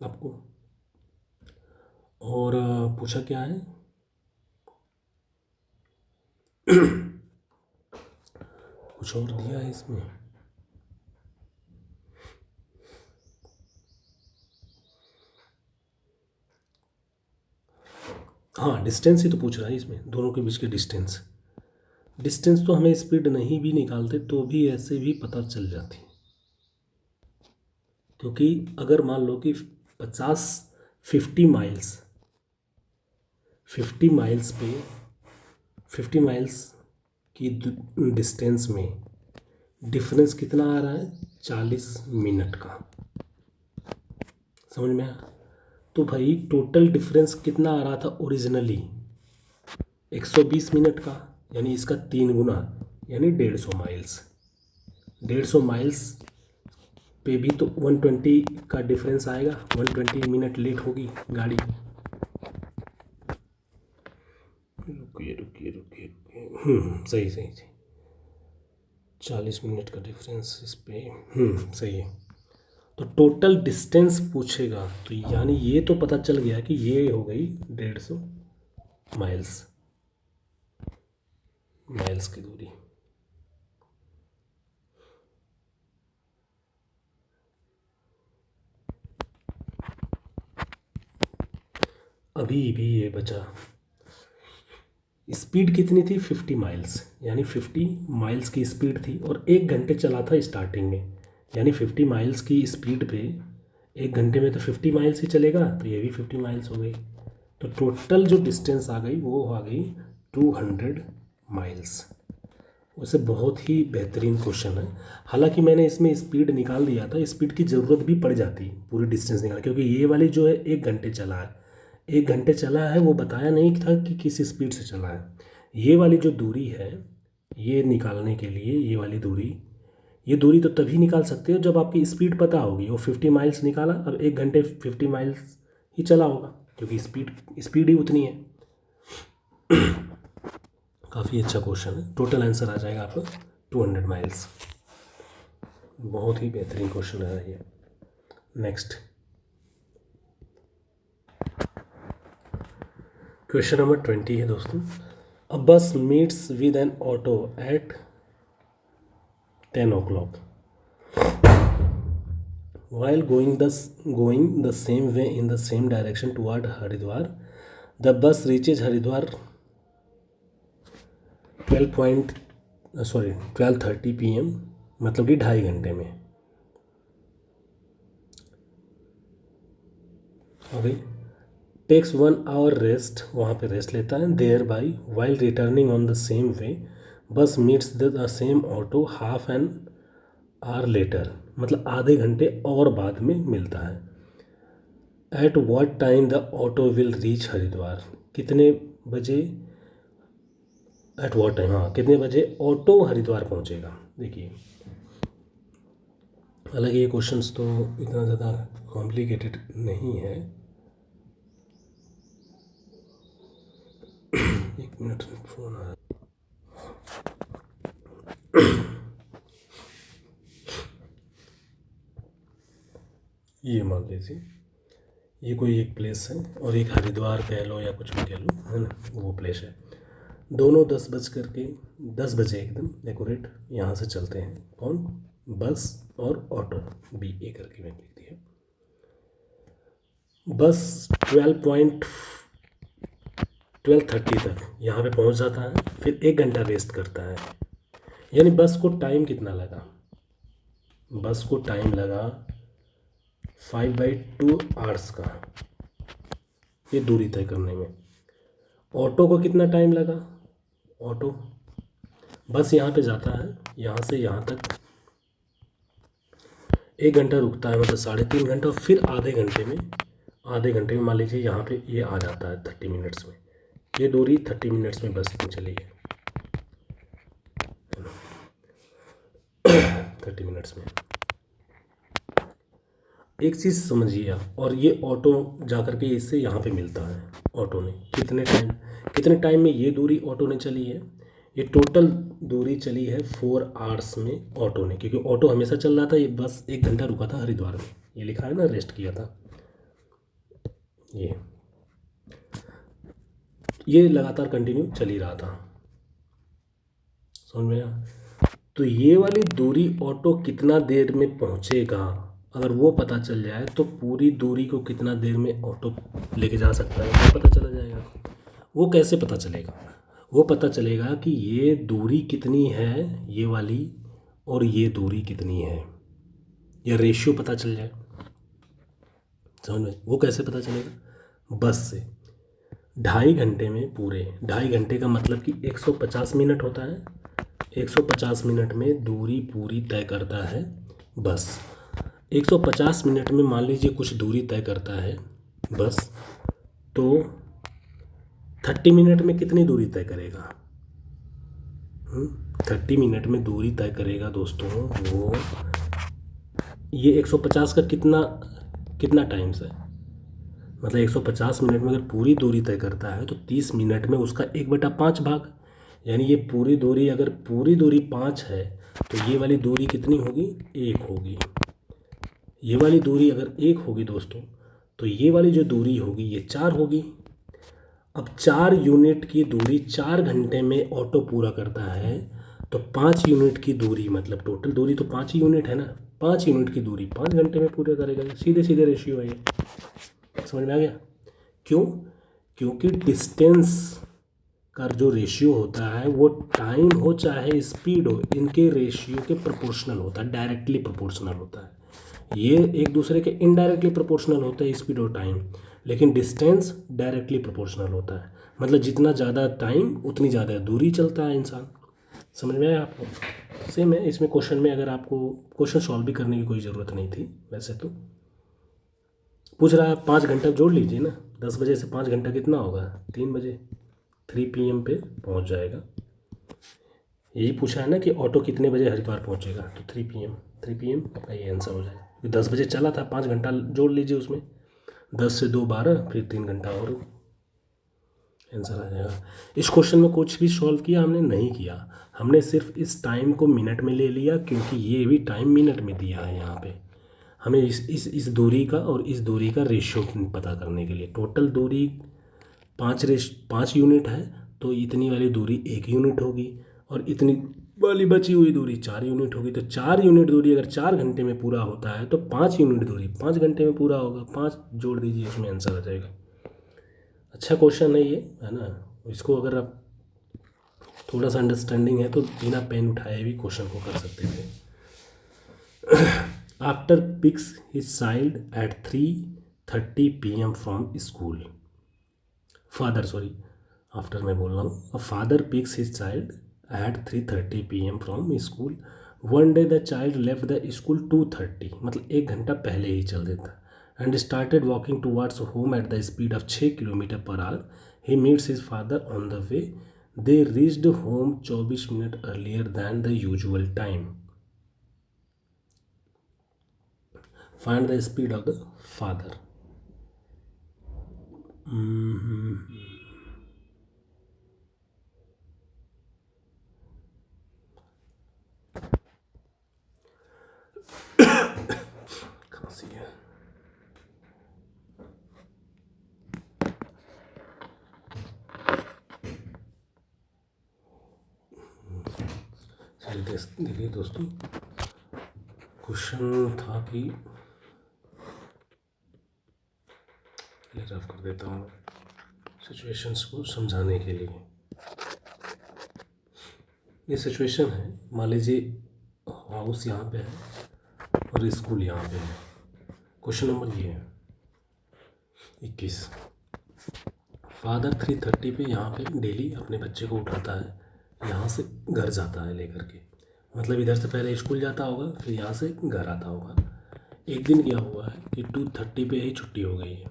आपको, और पूछा क्या है कुछ और दिया है इसमें। हाँ डिस्टेंस ही तो पूछ रहा है इसमें, दोनों के बीच के डिस्टेंस। डिस्टेंस तो हमें स्पीड नहीं भी निकालते तो भी ऐसे भी पता चल जाती, क्योंकि अगर मान लो कि 50 माइल्स 50 माइल्स पे 50 माइल्स की डिस्टेंस में डिफरेंस कितना आ रहा है 40 मिनट का, समझ में आया। तो भाई टोटल डिफरेंस कितना आ रहा था ओरिजिनली 120 मिनट का, यानी इसका 3 गुना, यानी 150 माइल्स। 150 माइल्स पे भी तो 120 का डिफरेंस आएगा, 120 मिनट लेट होगी गाड़ी। रुकिए रुकिए रुकिए रुकिए, सही सही सही 40 मिनट का डिफरेंस इस पे, सही है। तो टोटल डिस्टेंस पूछेगा तो यानी ये तो पता चल गया कि ये हो गई 150 माइल्स, माइल्स की दूरी। अभी भी ये बचा, स्पीड कितनी थी 50 माइल्स, यानी 50 माइल्स की स्पीड थी और 1 घंटे चला था स्टार्टिंग में, यानी 50 माइल्स की स्पीड पे 1 घंटे में तो 50 माइल्स ही चलेगा, तो ये भी 50 माइल्स हो गई। तो टोटल जो डिस्टेंस आ गई वो आ गई 200 माइल्स। वैसे बहुत ही बेहतरीन क्वेश्चन है, हालांकि मैंने इसमें स्पीड निकाल दिया था, स्पीड की ज़रूरत भी पड़ जाती पूरी डिस्टेंस निकाल, क्योंकि ये वाली जो है 1 घंटे चला है, 1 घंटे चला है, वो बताया नहीं था कि किस स्पीड से चला है। ये वाली जो दूरी है ये निकालने के लिए, ये दूरी तो तभी निकाल सकते हो जब आपकी स्पीड पता होगी। वो 50 माइल्स निकाला, अब 1 घंटे 50 माइल्स ही चला होगा, क्योंकि स्पीड ही उतनी है। काफ़ी अच्छा क्वेश्चन है, टोटल आंसर आ जाएगा आपका 200 माइल्स। बहुत ही बेहतरीन क्वेश्चन है ये। नेक्स्ट क्वेश्चन नंबर 20 है दोस्तों। A bus meets with an auto at 10 o'clock. While going the same way in the same direction toward Haridwar, the bus reaches Haridwar 12:30 PM, मतलब कि 2.5 घंटे में। अभी टेक्स 1 hour रेस्ट, वहाँ पे रेस्ट लेता है। Thereby while returning on the same way bus meets the same auto half an hour later, मतलब आधे घंटे और बाद में मिलता है। At what time the auto will reach Haridwar, कितने बजे एट वॉट टाइम, हाँ कितने बजे ऑटो हरिद्वार पहुंचेगा। देखिए हालांकि ये क्वेश्चंस तो इतना ज़्यादा कॉम्प्लिकेटेड नहीं है। एक मिनट, फ़ोन आ रहा है। ये मान लीजिए ये कोई एक प्लेस है और एक हरिद्वार कह लो या कुछ भी कह लो, है ना, वो प्लेस है। दोनों 10 बजे एकदम एक्यूरेट यहाँ से चलते हैं। कौन? बस और ऑटो, बी ए करके मैंने लिख दिया। बस 12:30 तक यहाँ पे पहुँच जाता है, फिर 1 घंटा वेस्ट करता है। यानी बस को टाइम कितना लगा? बस को टाइम लगा 5/2 आवर्स का, ये दूरी तय करने में। ऑटो को कितना टाइम लगा? ऑटो बस यहाँ पे जाता है, यहाँ से यहाँ तक 1 घंटा रुकता है, मतलब 3.5 घंटा। फिर आधे घंटे में मान लीजिए यहाँ पे ये आ जाता है 30 मिनट्स में। ये दूरी 30 मिनट्स में बस इतनी चली है, 30 मिनट्स में। एक चीज़ समझिए आप, और ये ऑटो जा कर के इससे यहाँ पे मिलता है। ऑटो ने कितने टाइम में ये दूरी ऑटो ने चली है? ये टोटल दूरी चली है 4 आवर्स में ऑटो ने, क्योंकि ऑटो हमेशा चल रहा था। ये बस 1 घंटा रुका था हरिद्वार में, ये लिखा है ना, रेस्ट किया था। ये लगातार कंटिन्यू चल ही रहा था, समझ में आया? तो ये वाली दूरी ऑटो कितना देर में पहुंचेगा, अगर वो पता चल जाए तो पूरी दूरी को कितना देर में ऑटो लेके जा सकता है वो पता चला जाएगा। वो कैसे पता चलेगा? वो पता चलेगा कि ये दूरी कितनी है ये वाली, और ये दूरी कितनी है, या रेशियो पता चल जाए। समझ में? वो कैसे पता चलेगा? बस से 2.5 घंटे में, पूरे 2.5 घंटे का मतलब कि 150 मिनट होता है। 150 मिनट में दूरी पूरी तय करता है बस। 150 मिनट में मान लीजिए कुछ दूरी तय करता है बस, तो 30 मिनट में कितनी दूरी तय करेगा? 30 मिनट में दूरी तय करेगा दोस्तों वो, ये 150 का कितना टाइम्स है, मतलब 150 मिनट में अगर पूरी दूरी तय करता है तो 30 मिनट में उसका 1/5 भाग। यानी ये पूरी दूरी, अगर पूरी दूरी 5 है तो ये वाली दूरी कितनी होगी? 1 होगी। ये वाली दूरी अगर 1 होगी दोस्तों, तो ये वाली जो दूरी होगी ये 4 होगी। अब 4 यूनिट की दूरी 4 घंटे में ऑटो पूरा करता है, तो 5 यूनिट की दूरी, मतलब टोटल दूरी तो 5 ही यूनिट है ना, 5 यूनिट की दूरी 5 घंटे में पूरा करेगा। सीधे सीधे रेशियो है ये, समझ में आ गया? क्यों? क्योंकि डिस्टेंस का जो रेशियो होता है वो टाइम हो चाहे स्पीड हो, इनके रेशियो के प्रोपोर्शनल होता है, डायरेक्टली प्रोपोर्शनल होता है। ये एक दूसरे के इनडायरेक्टली प्रोपोर्शनल होता है, स्पीड और टाइम, लेकिन डिस्टेंस डायरेक्टली प्रोपोर्शनल होता है। मतलब जितना ज़्यादा टाइम उतनी ज़्यादा दूरी चलता है इंसान। समझ में आया आपको? सेम है इसमें क्वेश्चन में, अगर आपको क्वेश्चन सॉल्व भी करने की कोई ज़रूरत नहीं थी वैसे तो। पूछ रहा है 5 घंटा जोड़ लीजिए ना, 10 बजे से 5 घंटा कितना होगा? 3 बजे, 3 PM पे पहुंच जाएगा। यही पूछा है ना कि ऑटो कितने बजे हरिद्वार पहुंचेगा, तो 3 PM का ये आंसर हो जाएगा। 10 बजे चला था, 5 घंटा जोड़ लीजिए उसमें, 10 से 2 12, फिर 3 घंटा और आंसर आ जाएगा। इस क्वेश्चन में कुछ भी सॉल्व किया हमने नहीं किया, हमने सिर्फ इस टाइम को मिनट में ले लिया, क्योंकि ये भी टाइम मिनट में दिया है। यहाँ पे हमें इस दूरी का और इस दूरी का रेशियो पता करने के लिए, टोटल दूरी 5 यूनिट है, तो इतनी वाली दूरी 1 यूनिट होगी, और इतनी वाली बची हुई दूरी 4 यूनिट होगी। तो 4 यूनिट दूरी अगर 4 घंटे में पूरा होता है, तो 5 यूनिट दूरी 5 घंटे में पूरा होगा। 5 जोड़ दीजिए, इसमें आंसर आ जाएगा। अच्छा क्वेश्चन है ये, है ना? इसको अगर आप थोड़ा सा अंडरस्टैंडिंग है तो बिना पेन उठाए भी क्वेश्चन को कर सकते थे। After picks his child at 3:30 PM from school, after मैं बोल रहा हूँ। A father picks his child at 3:30 PM from school. One day the child left the school 2:30, मतलब 1 घंटा पहले ही चल देता, and started walking towards home at the speed of 6 kilometre per hour. He meets his father on the way. They reached home 24 minute earlier then the usual time. Find the speed of the father. खांसी है। देखिए दोस्तों, क्वेश्चन था कि रफ कर देता हूँ सिचुएशंस को समझाने के लिए। ये सिचुएशन है, मान लीजिए हाउस यहाँ पे है और स्कूल यहाँ पे है। क्वेश्चन नंबर ये है 21। फादर 3:30 पे यहाँ पे डेली अपने बच्चे को उठाता है, यहाँ से घर जाता है लेकर के। मतलब इधर से पहले स्कूल जाता होगा, फिर यहाँ से घर आता होगा। एक दिन क्या हुआ है कि 2:30 पे ही छुट्टी हो गई है।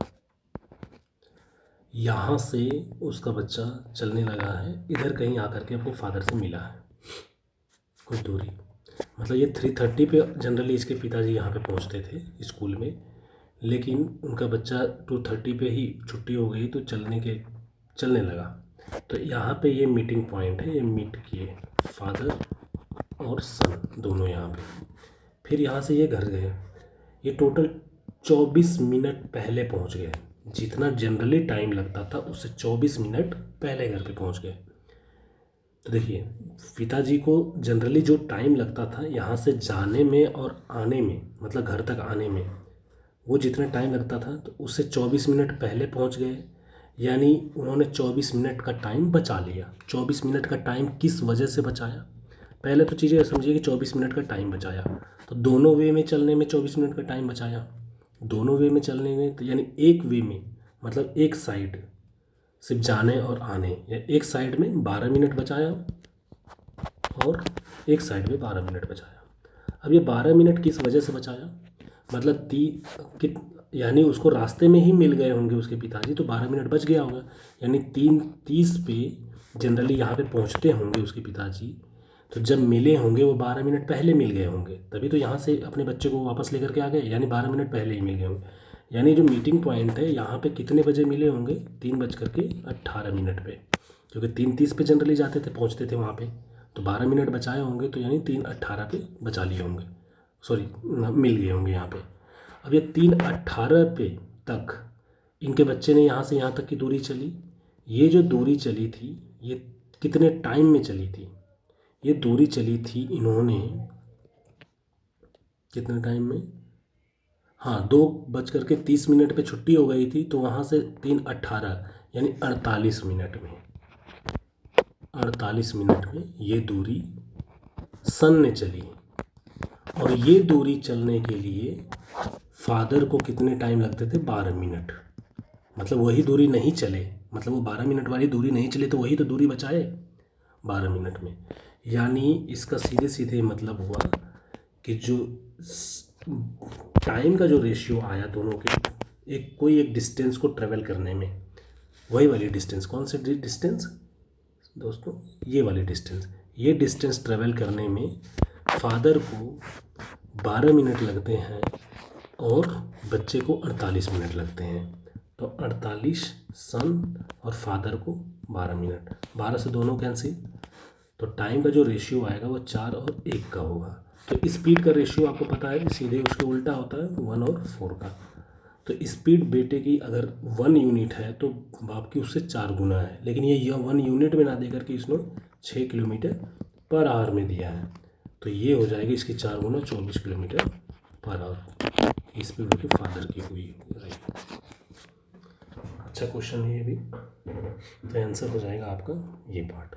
यहाँ से उसका बच्चा चलने लगा है, इधर कहीं आकर के अपने फादर से मिला है कुछ दूरी। मतलब ये 3:30 पे जनरली इसके पिताजी यहाँ पे पहुँचते थे स्कूल में, लेकिन उनका बच्चा 2:30 पे ही छुट्टी हो गई तो चलने लगा। तो यहाँ पे ये मीटिंग पॉइंट है, ये मीट किए फादर और सन दोनों यहाँ पे। फिर यहाँ से ये घर गए, ये टोटल 24 मिनट पहले पहुँच गए। जितना जनरली टाइम लगता था उससे 24 मिनट पहले घर पे पहुँच गए। तो देखिए, पिताजी को जनरली जो टाइम लगता था यहाँ से जाने में और आने में, मतलब घर तक आने में, वो जितना टाइम लगता था तो उससे 24 मिनट पहले पहुँच गए। यानी उन्होंने 24 मिनट का टाइम बचा लिया। 24 मिनट का टाइम किस वजह से बचाया? पहले तो चीज़ें समझिए कि 24 मिनट का टाइम बचाया, तो दोनों वे में चलने में 24 मिनट का टाइम बचाया। दोनों वे में चलने में तो यानी एक वे में, मतलब एक साइड सिर्फ जाने और आने, या एक साइड में 12 मिनट बचाया और एक साइड में 12 मिनट बचाया। अब ये 12 मिनट किस वजह से बचाया? मतलब यानी उसको रास्ते में ही मिल गए होंगे उसके पिताजी, तो 12 मिनट बच गया होगा। यानी 3:30 पे जनरली यहाँ पे पहुँचते होंगे उसके पिताजी, तो जब मिले होंगे वो 12 मिनट पहले मिल गए होंगे, तभी तो यहाँ से अपने बच्चे को वापस लेकर के आ गए। यानी 12 मिनट पहले ही मिल गए होंगे। यानी जो मीटिंग पॉइंट है यहाँ पे कितने बजे मिले होंगे? 3:18 पे, क्योंकि 3:30 पे जनरली जाते थे, पहुँचते थे वहाँ पे, तो 12 मिनट बचाए होंगे, तो यानी 3:18 पे बचा लिए होंगे, सॉरी मिल गए होंगे यहाँ पे। अब ये 3:18 पे तक इनके बच्चे ने यहाँ से यहाँ तक की दूरी चली। ये जो दूरी चली थी ये कितने टाइम में चली थी? ये दूरी चली थी इन्होंने कितने टाइम में? हाँ, 2:30 पे छुट्टी हो गई थी, तो वहाँ से 3:18 यानी 48 मिनट में, 48 मिनट में ये दूरी सन ने चली। और ये दूरी चलने के लिए फादर को कितने टाइम लगते थे? 12 मिनट। मतलब वही दूरी नहीं चले, मतलब वो 12 मिनट वाली दूरी नहीं चली, तो वही तो दूरी बचाए 12 मिनट में। यानी इसका सीधे सीधे मतलब हुआ कि जो टाइम का जो रेशियो आया दोनों के, कोई एक डिस्टेंस को ट्रेवल करने में, वही वाली डिस्टेंस, कौन सी डिस्टेंस दोस्तों? ये वाली डिस्टेंस। ये डिस्टेंस ट्रेवल करने में फादर को 12 मिनट लगते हैं और बच्चे को 48 मिनट लगते हैं। तो 48 सन और फादर को 12 मिनट, 12 से दोनों कैंसिल, तो टाइम का जो रेशियो आएगा वो 4 और 1 का होगा। तो स्पीड का रेशियो आपको पता है सीधे उसके उल्टा होता है 1 और 4 का। तो स्पीड बेटे की अगर 1 यूनिट है तो बाप की उससे 4 गुना है, लेकिन ये 1 यूनिट में ना दे करके इसने 6 किलोमीटर पर आवर में दिया है, तो ये हो जाएगी इसकी 4 गुना 24 किलोमीटर पर आवर स्पीड उसके फादर की हुई रहेगी। अच्छा क्वेश्चन है ये भी, तो आंसर हो जाएगा आपका ये पार्ट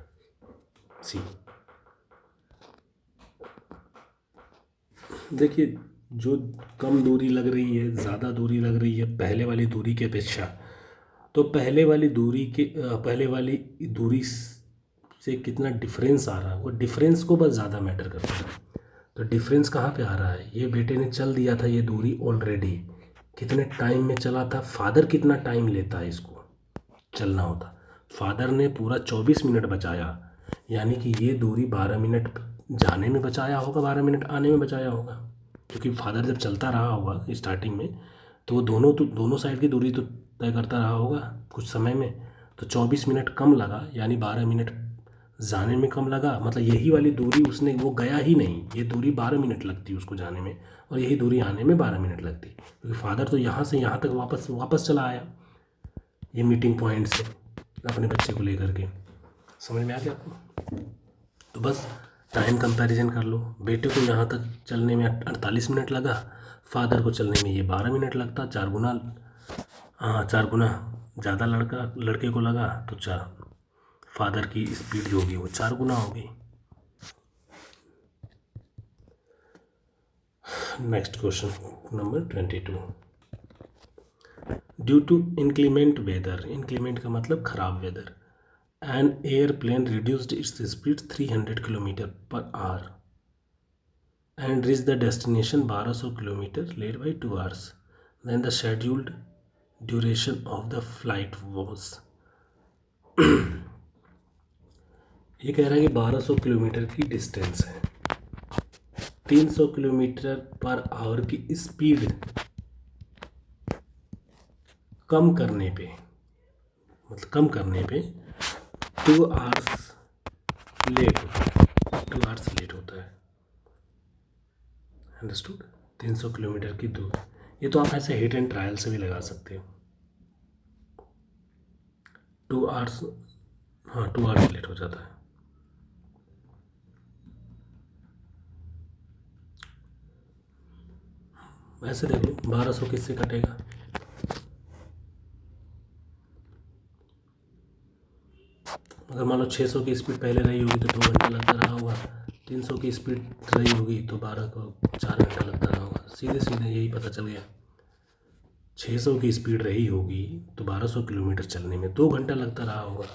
सी। देखिए, जो कम दूरी लग रही है, ज़्यादा दूरी लग रही है पहले वाली दूरी की अपेक्षा, तो पहले वाली दूरी से कितना डिफरेंस आ रहा है, वो डिफरेंस को बस ज़्यादा मैटर करता है। तो डिफरेंस कहाँ पे आ रहा है? ये बेटे ने चल दिया था ये दूरी ऑलरेडी, कितने टाइम में चला था? फादर कितना टाइम लेता है इसको चलना होता, फादर ने पूरा 24 मिनट बचाया, यानी कि ये दूरी 12 मिनट जाने में बचाया होगा, 12 मिनट आने में बचाया होगा, क्योंकि फादर जब चलता रहा होगा स्टार्टिंग में तो वो दोनों साइड की दूरी तो तय करता रहा होगा कुछ समय में, तो 24 मिनट कम लगा, यानी 12 मिनट जाने में कम लगा, मतलब यही वाली दूरी उसने वो गया ही नहीं, ये दूरी 12 मिनट लगती उसको जाने में और यही दूरी आने में 12 मिनट लगती, क्योंकि फादर तो यहाँ से यहाँ तक वापस चला आया ये मीटिंग पॉइंट से अपने बच्चे को लेकर के। समझ में आ गया आपको? तो बस टाइम कंपैरिजन कर लो, बेटे को यहाँ तक चलने में 48 मिनट लगा, फादर को चलने में ये 12 मिनट लगता, 4 गुना, हाँ 4 गुना ज़्यादा लड़के को लगा, तो फादर की स्पीड जो होगी वो 4 गुना होगी। Next question number 22। Due to inclement weather, inclement का मतलब खराब weather, an airplane reduced its speed 300 kilometre per hour and reach the destination 1200 kilometre late by 2 hours, then the scheduled duration of the flight was. ये कह रहा है कि 1200 किलोमीटर की डिस्टेंस है, 300 किलोमीटर पर आवर की स्पीड कम करने पे, मतलब कम करने पे 2 hours लेट होता है, 2 hours लेट होता है। अंडरस्टूड? 300 किलोमीटर की दूर, ये तो आप ऐसे हिट एंड ट्रायल से भी लगा सकते हो। 2 hours, हाँ 2 hours लेट हो जाता है। वैसे देख लो 1200 किससे कटेगा, अगर मान लो 600 की स्पीड पहले रही होगी तो 2 घंटा लगता रहा होगा, 300 की स्पीड रही होगी तो 12 को 4 घंटा लगता रहा होगा, सीधे सीधे यही पता चल गया। 600 की स्पीड रही होगी तो 1200 किलोमीटर चलने में 2 घंटा लगता रहा होगा,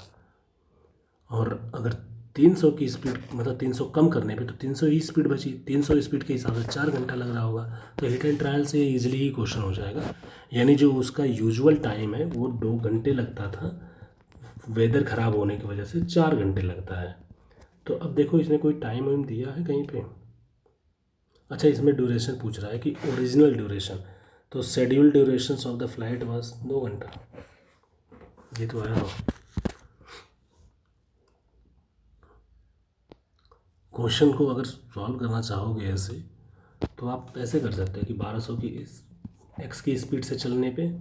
और अगर 300 की स्पीड मतलब 300 कम करने पे तो 300 ही स्पीड बची, 300 स्पीड के हिसाब से 4 घंटा लग रहा होगा, तो हिट एंड ट्रायल से ईजिली ही क्वेश्चन हो जाएगा। यानी जो उसका यूजुअल टाइम है वो 2 घंटे लगता था, वेदर ख़राब होने की वजह से 4 घंटे लगता है। तो अब देखो इसने कोई टाइम वाइम दिया है कहीं पे? अच्छा, इसमें ड्यूरेशन पूछ रहा है कि ओरिजिनल ड्यूरेशन, तो schedule duration of the flight was 2 घंटा, ये तो आया। क्वेश्चन को अगर सॉल्व करना चाहोगे ऐसे तो आप ऐसे कर सकते हैं कि 1200 की एक्स की स्पीड से चलने पे,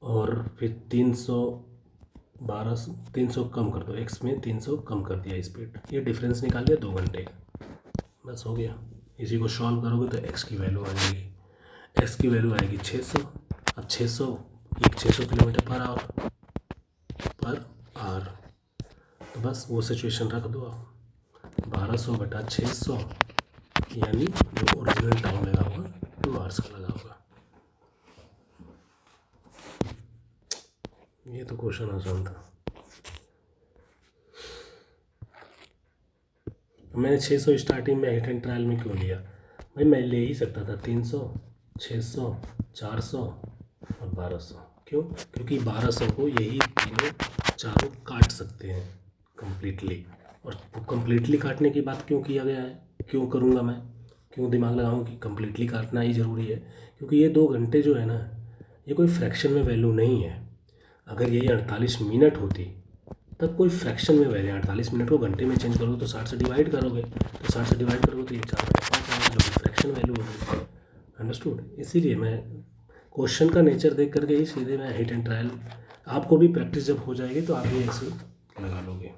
और फिर 300 कम कर दो, एक्स में 300 कम कर दिया स्पीड, ये डिफरेंस निकाल दिया 2 घंटे का, बस हो गया। इसी को सॉल्व करोगे तो एक्स की वैल्यू आ जाएगी, एक्स की वैल्यू आएगी 600। अब 600 किलोमीटर पर आवर, तो बस वो सिचुएशन रख दो आप, 1200 बटा 600, यानी जो ओरिजिनल टाइम लगा होगा 2 hours का लगा होगा। ये तो क्वेश्चन आसान था। मैंने 600 स्टार्टिंग में हिट एंड ट्रायल में क्यों लिया भाई, मैं ले ही सकता था 300, 600, 400 और 1200। क्यों? क्योंकि 1200 को यही तीनों चारों काट सकते हैं कम्प्लीटली, और कम्प्लीटली काटने की बात क्यों किया गया है, क्यों करूँगा मैं, क्यों दिमाग लगाऊँ कि कम्प्लीटली काटना ही ज़रूरी है, क्योंकि ये 2 घंटे जो है ना, ये कोई फ्रैक्शन में वैल्यू नहीं है। अगर यही 48 मिनट होती तब कोई फ्रैक्शन में वैल्यू, 48 मिनट को घंटे में चेंज करोगे तो 60 से डिवाइड करोगे, तो 60 से डिवाइड करोगे तो ये 4/5 आएगा, जो कि फ्रैक्शन वैल्यू होगी। अंडरस्टूड? इसीलिए मैं क्वेश्चन का नेचर देख करके ही सीधे मैं हिट एंड ट्रायल, आपको भी प्रैक्टिस जब हो जाएगी तो आप भी ऐसे लगा लोगे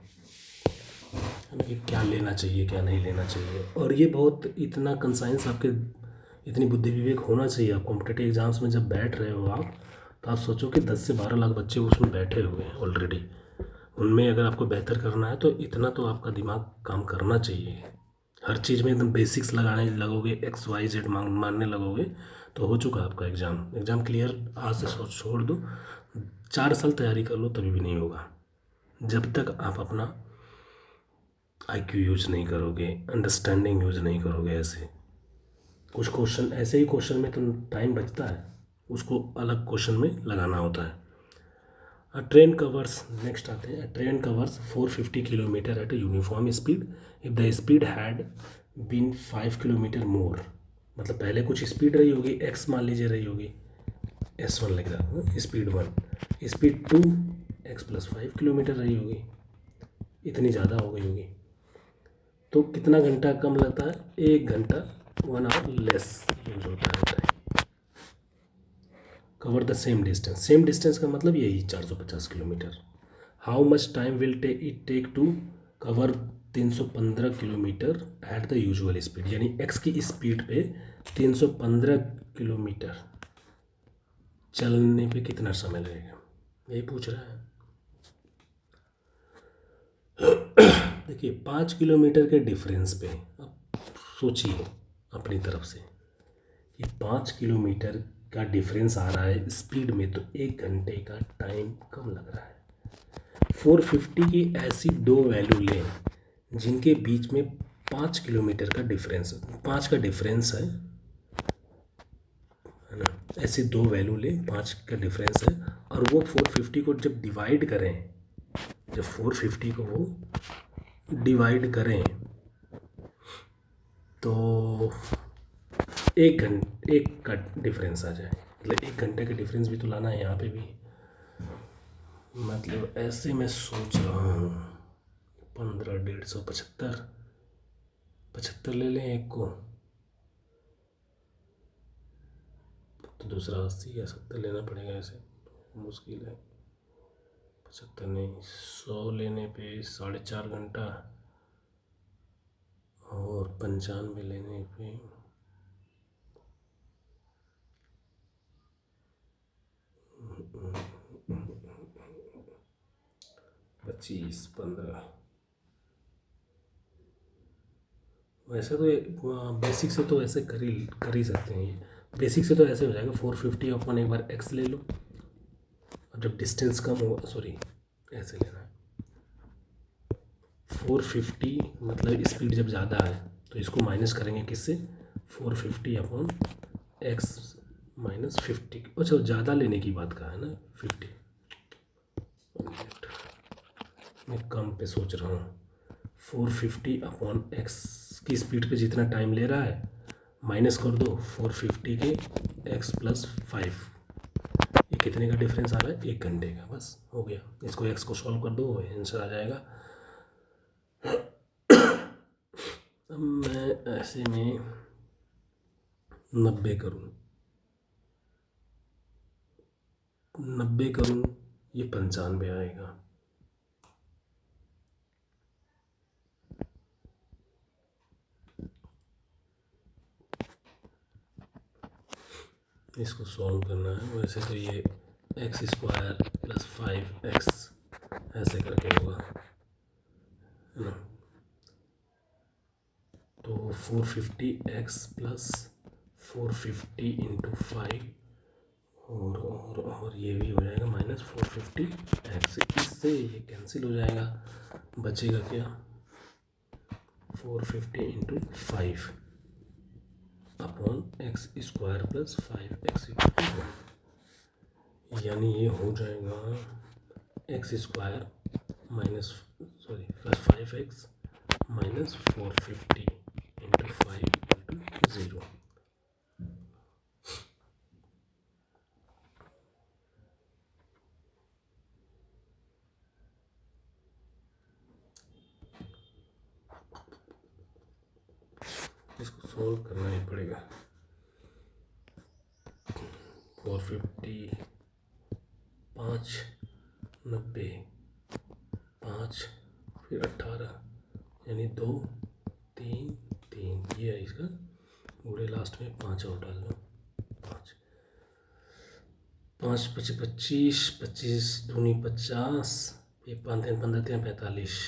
कि क्या लेना चाहिए क्या नहीं लेना चाहिए। और ये बहुत इतना कंसाइंस आपके, इतनी बुद्धि विवेक होना चाहिए। आप कॉम्पिटेटिव एग्जाम्स में जब बैठ रहे हो आप, तो आप सोचो कि 10 से 12 लाख बच्चे उसमें बैठे हुए हैं ऑलरेडी, उनमें अगर आपको बेहतर करना है तो इतना तो आपका दिमाग काम करना चाहिए। हर चीज़ में एकदम बेसिक्स लगाने लगोगे, XYZ मानने लगोगे तो हो चुका आपका एग्ज़ाम क्लियर। आज से सोच छोड़ दो, 4 साल तैयारी कर लो तभी भी नहीं होगा, जब तक आप अपना IQ यूज नहीं करोगे, अंडरस्टैंडिंग यूज नहीं करोगे। ऐसे कुछ क्वेश्चन, ऐसे ही क्वेश्चन में तो टाइम बचता है, उसको अलग क्वेश्चन में लगाना होता है। ट्रेन कवर्स, नेक्स्ट आते हैं, train covers 450 kilometre at a uniform speed if the speed had been 5 kilometre more. मतलब पहले कुछ स्पीड रही होगी, एक्स मान लीजिए रही होगी, S1 लिख रहा हूँ, speed 1, speed 2 x plus 5 kilometre रही होगी, इतनी ज़्यादा हो गई होगी, तो कितना घंटा कम लगता है? 1 घंटा, 1 आवर लेस यूज होता है time. Cover the same distance, same distance का मतलब यही 450 kilometre. How much time will it take to cover 315 kilometre at the usual speed, यानी एक्स की स्पीड पे 315 किलोमीटर चलने पे कितना समय लगेगा, यही पूछ रहा है। देखिए 5 किलोमीटर के डिफरेंस पे अब सोचिए अपनी तरफ से कि 5 किलोमीटर का डिफरेंस आ रहा है स्पीड में, तो 1 घंटे का टाइम कम लग रहा है। 450 की ऐसी दो वैल्यू लें जिनके बीच में 5 किलोमीटर का डिफरेंस, 5 का डिफरेंस है ना, ऐसी दो वैल्यू लें, 5 का डिफरेंस है, और वो 450 को जब डिवाइड करें, जब 450 को वो डिवाइड करें तो 1 का डिफरेंस आ जाए। मतलब 1 घंटे का डिफरेंस भी तो लाना है यहाँ पे भी। मतलब ऐसे मैं सोच रहा हूँ 15, 150, 75, 75 ले लें एक को, तो दूसरा 80 या 70 लेना पड़ेगा, ऐसे मुश्किल है। 75 नहीं, 100 लेने पे 4.5 घंटा, और 95 लेने पे 25, 15। वैसे तो बेसिक से तो ऐसे कर ही सकते हैं, ये बेसिक से तो ऐसे हो जाएगा 450 अपन एक बार एक्स ले लो, और जब डिस्टेंस कम हो, सॉरी ऐसे लेना है, 450 मतलब स्पीड जब ज़्यादा है तो इसको माइनस करेंगे किससे, 450 अपॉन एक्स माइनस 50। अच्छा ज़्यादा लेने की बात कहा है ना, 50, मैं कम पे सोच रहा हूँ। 450 अपॉन एक्स की स्पीड पे जितना टाइम ले रहा है माइनस कर दो 450 के एक्स प्लस 5, ये कितने का डिफरेंस आ रहा है? 1 घंटे का, बस हो गया। इसको एक्स को सॉल्व कर दो, आंसर आ जाएगा। अब मैं ऐसे में 90 करूँ, 90 करूँ, ये 95 आएगा। इसको सॉल्व करना है। वैसे तो ये एक्स स्क्वायर प्लस 5x ऐसे करके होगा, है ना। तो 450x प्लस 450 इंटू 5, और ये भी हो जाएगा माइनस 450x, इससे ये कैंसिल हो जाएगा, बचेगा क्या, 450 into 5 upon x square plus 5x equal to 1, यानी ये हो जाएगा x square minus, sorry plus 5x minus 450 into 5 equal to 0। इसको सॉल्व करना ही पड़ेगा। 450, 5, 90, 5, फिर 18, यानी 2, 3, 3, ये है इसका, बूढ़े लास्ट में 5 और डाल दो, 5, 5 5 25, 25 दूनी 50, ये 5 3 15 45,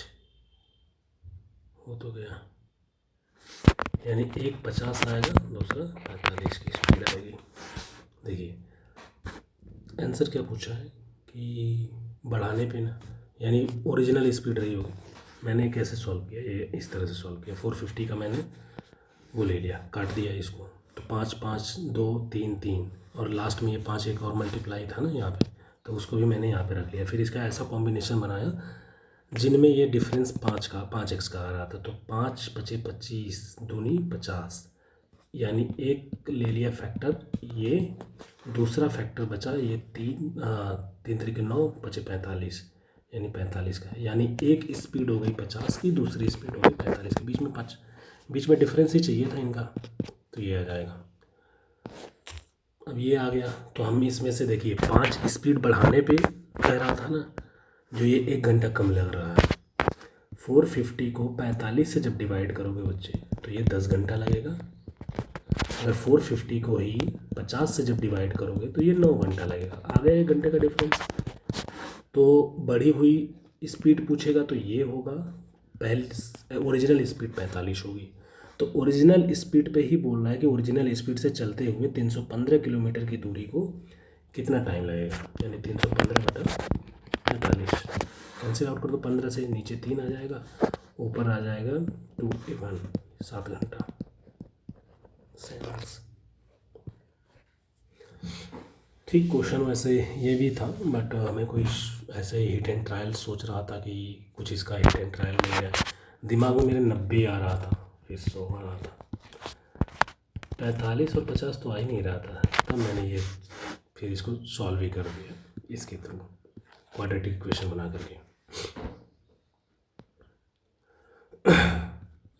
हो तो गया, यानी एक 50 आएगा, दूसरा 45 की स्पीड आएगी। देखिए आंसर क्या पूछा है कि बढ़ाने पे ना, यानी ओरिजिनल स्पीड रही होगी। मैंने कैसे सॉल्व किया, ये इस तरह से सॉल्व किया, 450 का मैंने वो ले लिया, काट दिया इसको, तो 5 5 2 3 3, और लास्ट में ये 5 एक और मल्टीप्लाई था ना यहाँ पे, तो उसको भी मैंने यहाँ पे रख लिया। फिर इसका ऐसा कॉम्बिनेशन बनाया जिनमें ये डिफरेंस 5x का आ रहा था। तो 5 बचे 25 दूनी 50, यानी एक ले लिया फैक्टर, ये दूसरा फैक्टर बचा ये 3 तरीके 9 बचे 45, यानी 45 का है। यानी एक स्पीड हो गई 50 की, दूसरी स्पीड हो गई 45 की। बीच में डिफरेंस ही चाहिए था इनका, तो ये आ जाएगा। अब ये आ गया तो हम इसमें से देखिए 5 स्पीड बढ़ाने पे कह रहा था ना, जो ये 1 घंटा कम लग रहा है। 450 को 45 से जब डिवाइड करोगे बच्चे तो ये 10 घंटा लगेगा। अगर 450 को ही 50 से जब डिवाइड करोगे तो ये 9 घंटा लगेगा। आ गया 1 घंटे का डिफरेंस। तो बढ़ी हुई स्पीड पूछेगा तो ये होगा, पहले ओरिजिनल स्पीड 45 होगी। तो ओरिजिनल स्पीड पे ही बोल रहा है कि ओरिजिनल स्पीड से चलते हुए 315 किलोमीटर की दूरी को कितना टाइम लगेगा, यानी 315/45 कैंसिल आउट कर दो। 15 से नीचे 3 आ जाएगा, ऊपर आ जाएगा 2 7 घंटा 7 आवर्स। ठीक क्वेश्चन वैसे ये भी था, बट हमें कोई ऐसे ही हिट एंड ट्रायल सोच रहा था कि कुछ इसका हिट एंड ट्रायल मिल जाए। दिमाग में मेरे 90 आ रहा था, फिर 100 आ रहा था, 45 और 50 तो आ ही नहीं रहा था। तब मैंने ये फिर इसको सॉल्व ही कर दिया इसके थ्रू, क्वाड्रेटिक इक्वेशन बना करके।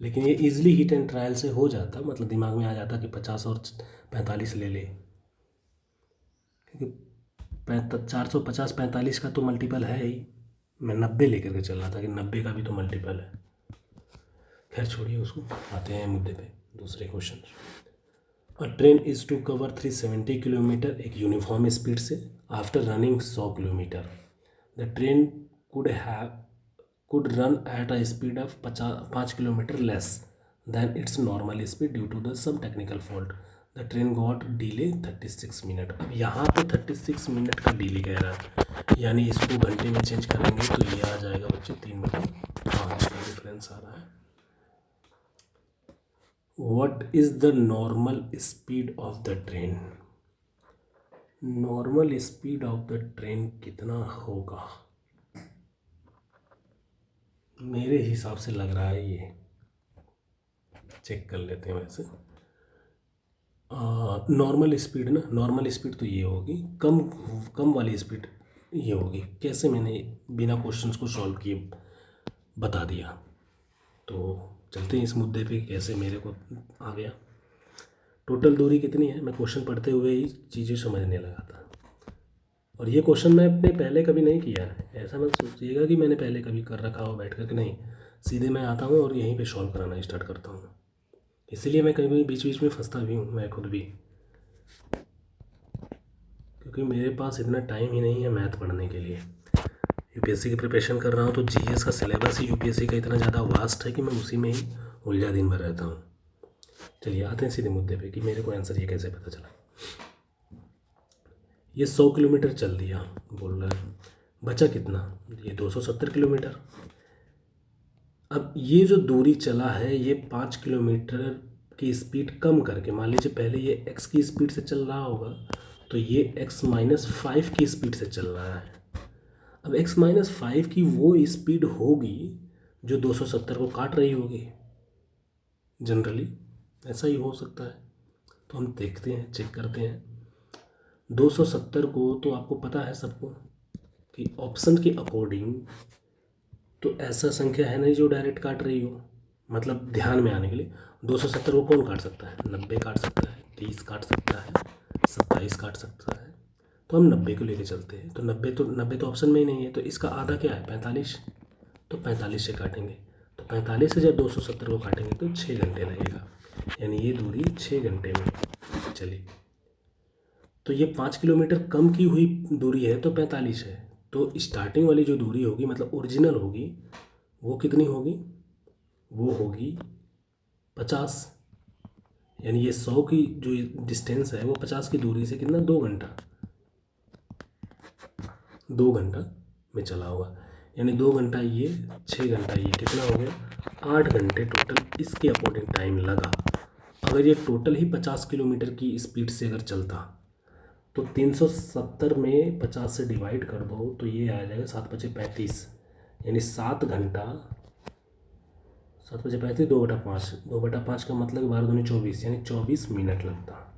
लेकिन ये इजीली हिट एंड ट्रायल से हो जाता, मतलब दिमाग में आ जाता कि 50 और 45 ले ले, क्योंकि 450 45 का तो मल्टीपल है ही। मैं 90 लेकर के चल रहा था कि 90 का भी तो मल्टीपल है। खैर छोड़िए उसको, आते हैं मुद्दे पे, दूसरे question. A train is to cover 370 kilometre एक यूनिफॉर्म स्पीड से after running 100 kilometre. The train could run at a speed of 5 kilometre less than its normal speed due to some technical fault. The train got delay 36 minute. अब यहाँ पे 36 मिनट का डिले कह रहा है, यानी इसको घंटे में चेंज करेंगे तो ये आ जाएगा बच्चे 3/5 का डिफरेंस आ रहा है। What is the normal speed of the train? Normal speed of the train कितना होगा? मेरे हिसाब से लग रहा है, ये चेक कर लेते हैं। वैसे नॉर्मल स्पीड ना, नॉर्मल स्पीड तो ये होगी, कम वाली स्पीड ये होगी। कैसे, मैंने बिना क्वेश्चंस को सॉल्व किए बता दिया। तो चलते हैं इस मुद्दे पे, कैसे मेरे को आ गया। टोटल दूरी कितनी है, मैं क्वेश्चन पढ़ते हुए ही चीज़ें समझने लगा था। और ये क्वेश्चन मैं अपने पहले कभी नहीं किया है, ऐसा मत सोचिएगा कि मैंने पहले कभी कर रखा हो बैठ कर के, नहीं। सीधे मैं आता हूँ और यहीं पे सॉल्व कराना स्टार्ट करता हूँ। इसीलिए मैं कभी बीच बीच में फंसता भी हूँ, मैं खुद भी, क्योंकि मेरे पास इतना टाइम ही नहीं है मैथ पढ़ने के लिए। यूपीएससी की प्रिपरेशन कर रहा हूँ तो जीएस का सिलेबस ही यूपीएससी का इतना ज़्यादा वास्ट है कि मैं उसी में ही उलझा दिन भर रहता हूँ। चलिए आते हैं सीधे मुद्दे पे कि मेरे को आंसर ये कैसे पता चला। ये 100 किलोमीटर चल दिया बोल रहा है, बचा कितना, ये 270 किलोमीटर। अब ये जो दूरी चला है ये 5 किलोमीटर की स्पीड कम करके, मान लीजिए पहले ये x की स्पीड से चल रहा होगा तो ये x-5 की स्पीड से चल रहा है। अब x-5 की वो स्पीड होगी जो 270 को काट रही होगी, जनरली ऐसा ही हो सकता है। तो हम देखते हैं, चेक करते हैं। 270 को तो आपको पता है सबको कि ऑप्शन के अकॉर्डिंग तो ऐसा संख्या है नहीं जो डायरेक्ट काट रही हो, मतलब ध्यान में आने के लिए 270 को कौन काट सकता है, 90 काट सकता है, 30 काट सकता है, 27 काट सकता है। तो हम 90 को लेके चलते हैं। तो 90 तो ऑप्शन में ही नहीं है, तो इसका आधा क्या है 45, तो 45 से काटेंगे। तो 45 से जब 270 को काटेंगे तो 6 घंटे लगेगा, यानी ये दूरी 6 घंटे में चली। तो ये 5 किलोमीटर कम की हुई दूरी है तो 45 है। तो स्टार्टिंग वाली जो दूरी होगी, मतलब ओरिजिनल होगी, वो कितनी होगी, वो होगी 50, यानी ये 100 की जो डिस्टेंस है वो 50 की दूरी से कितना, 2 घंटा, 2 घंटा में चला होगा। यानी 2 घंटा ये, 6 घंटा ये, कितना हो गया 8 घंटे टोटल इसके अकॉर्डिंग टाइम लगा। अगर ये टोटल ही 50 किलोमीटर की स्पीड से अगर चलता तो 370 में 50 से डिवाइड कर दो तो ये आ जाएगा 7×5 = 35, यानी 7 घंटा। 7×35 2/5, 2/5 का मतलब 12×2 = 24, यानी 24 मिनट लगता।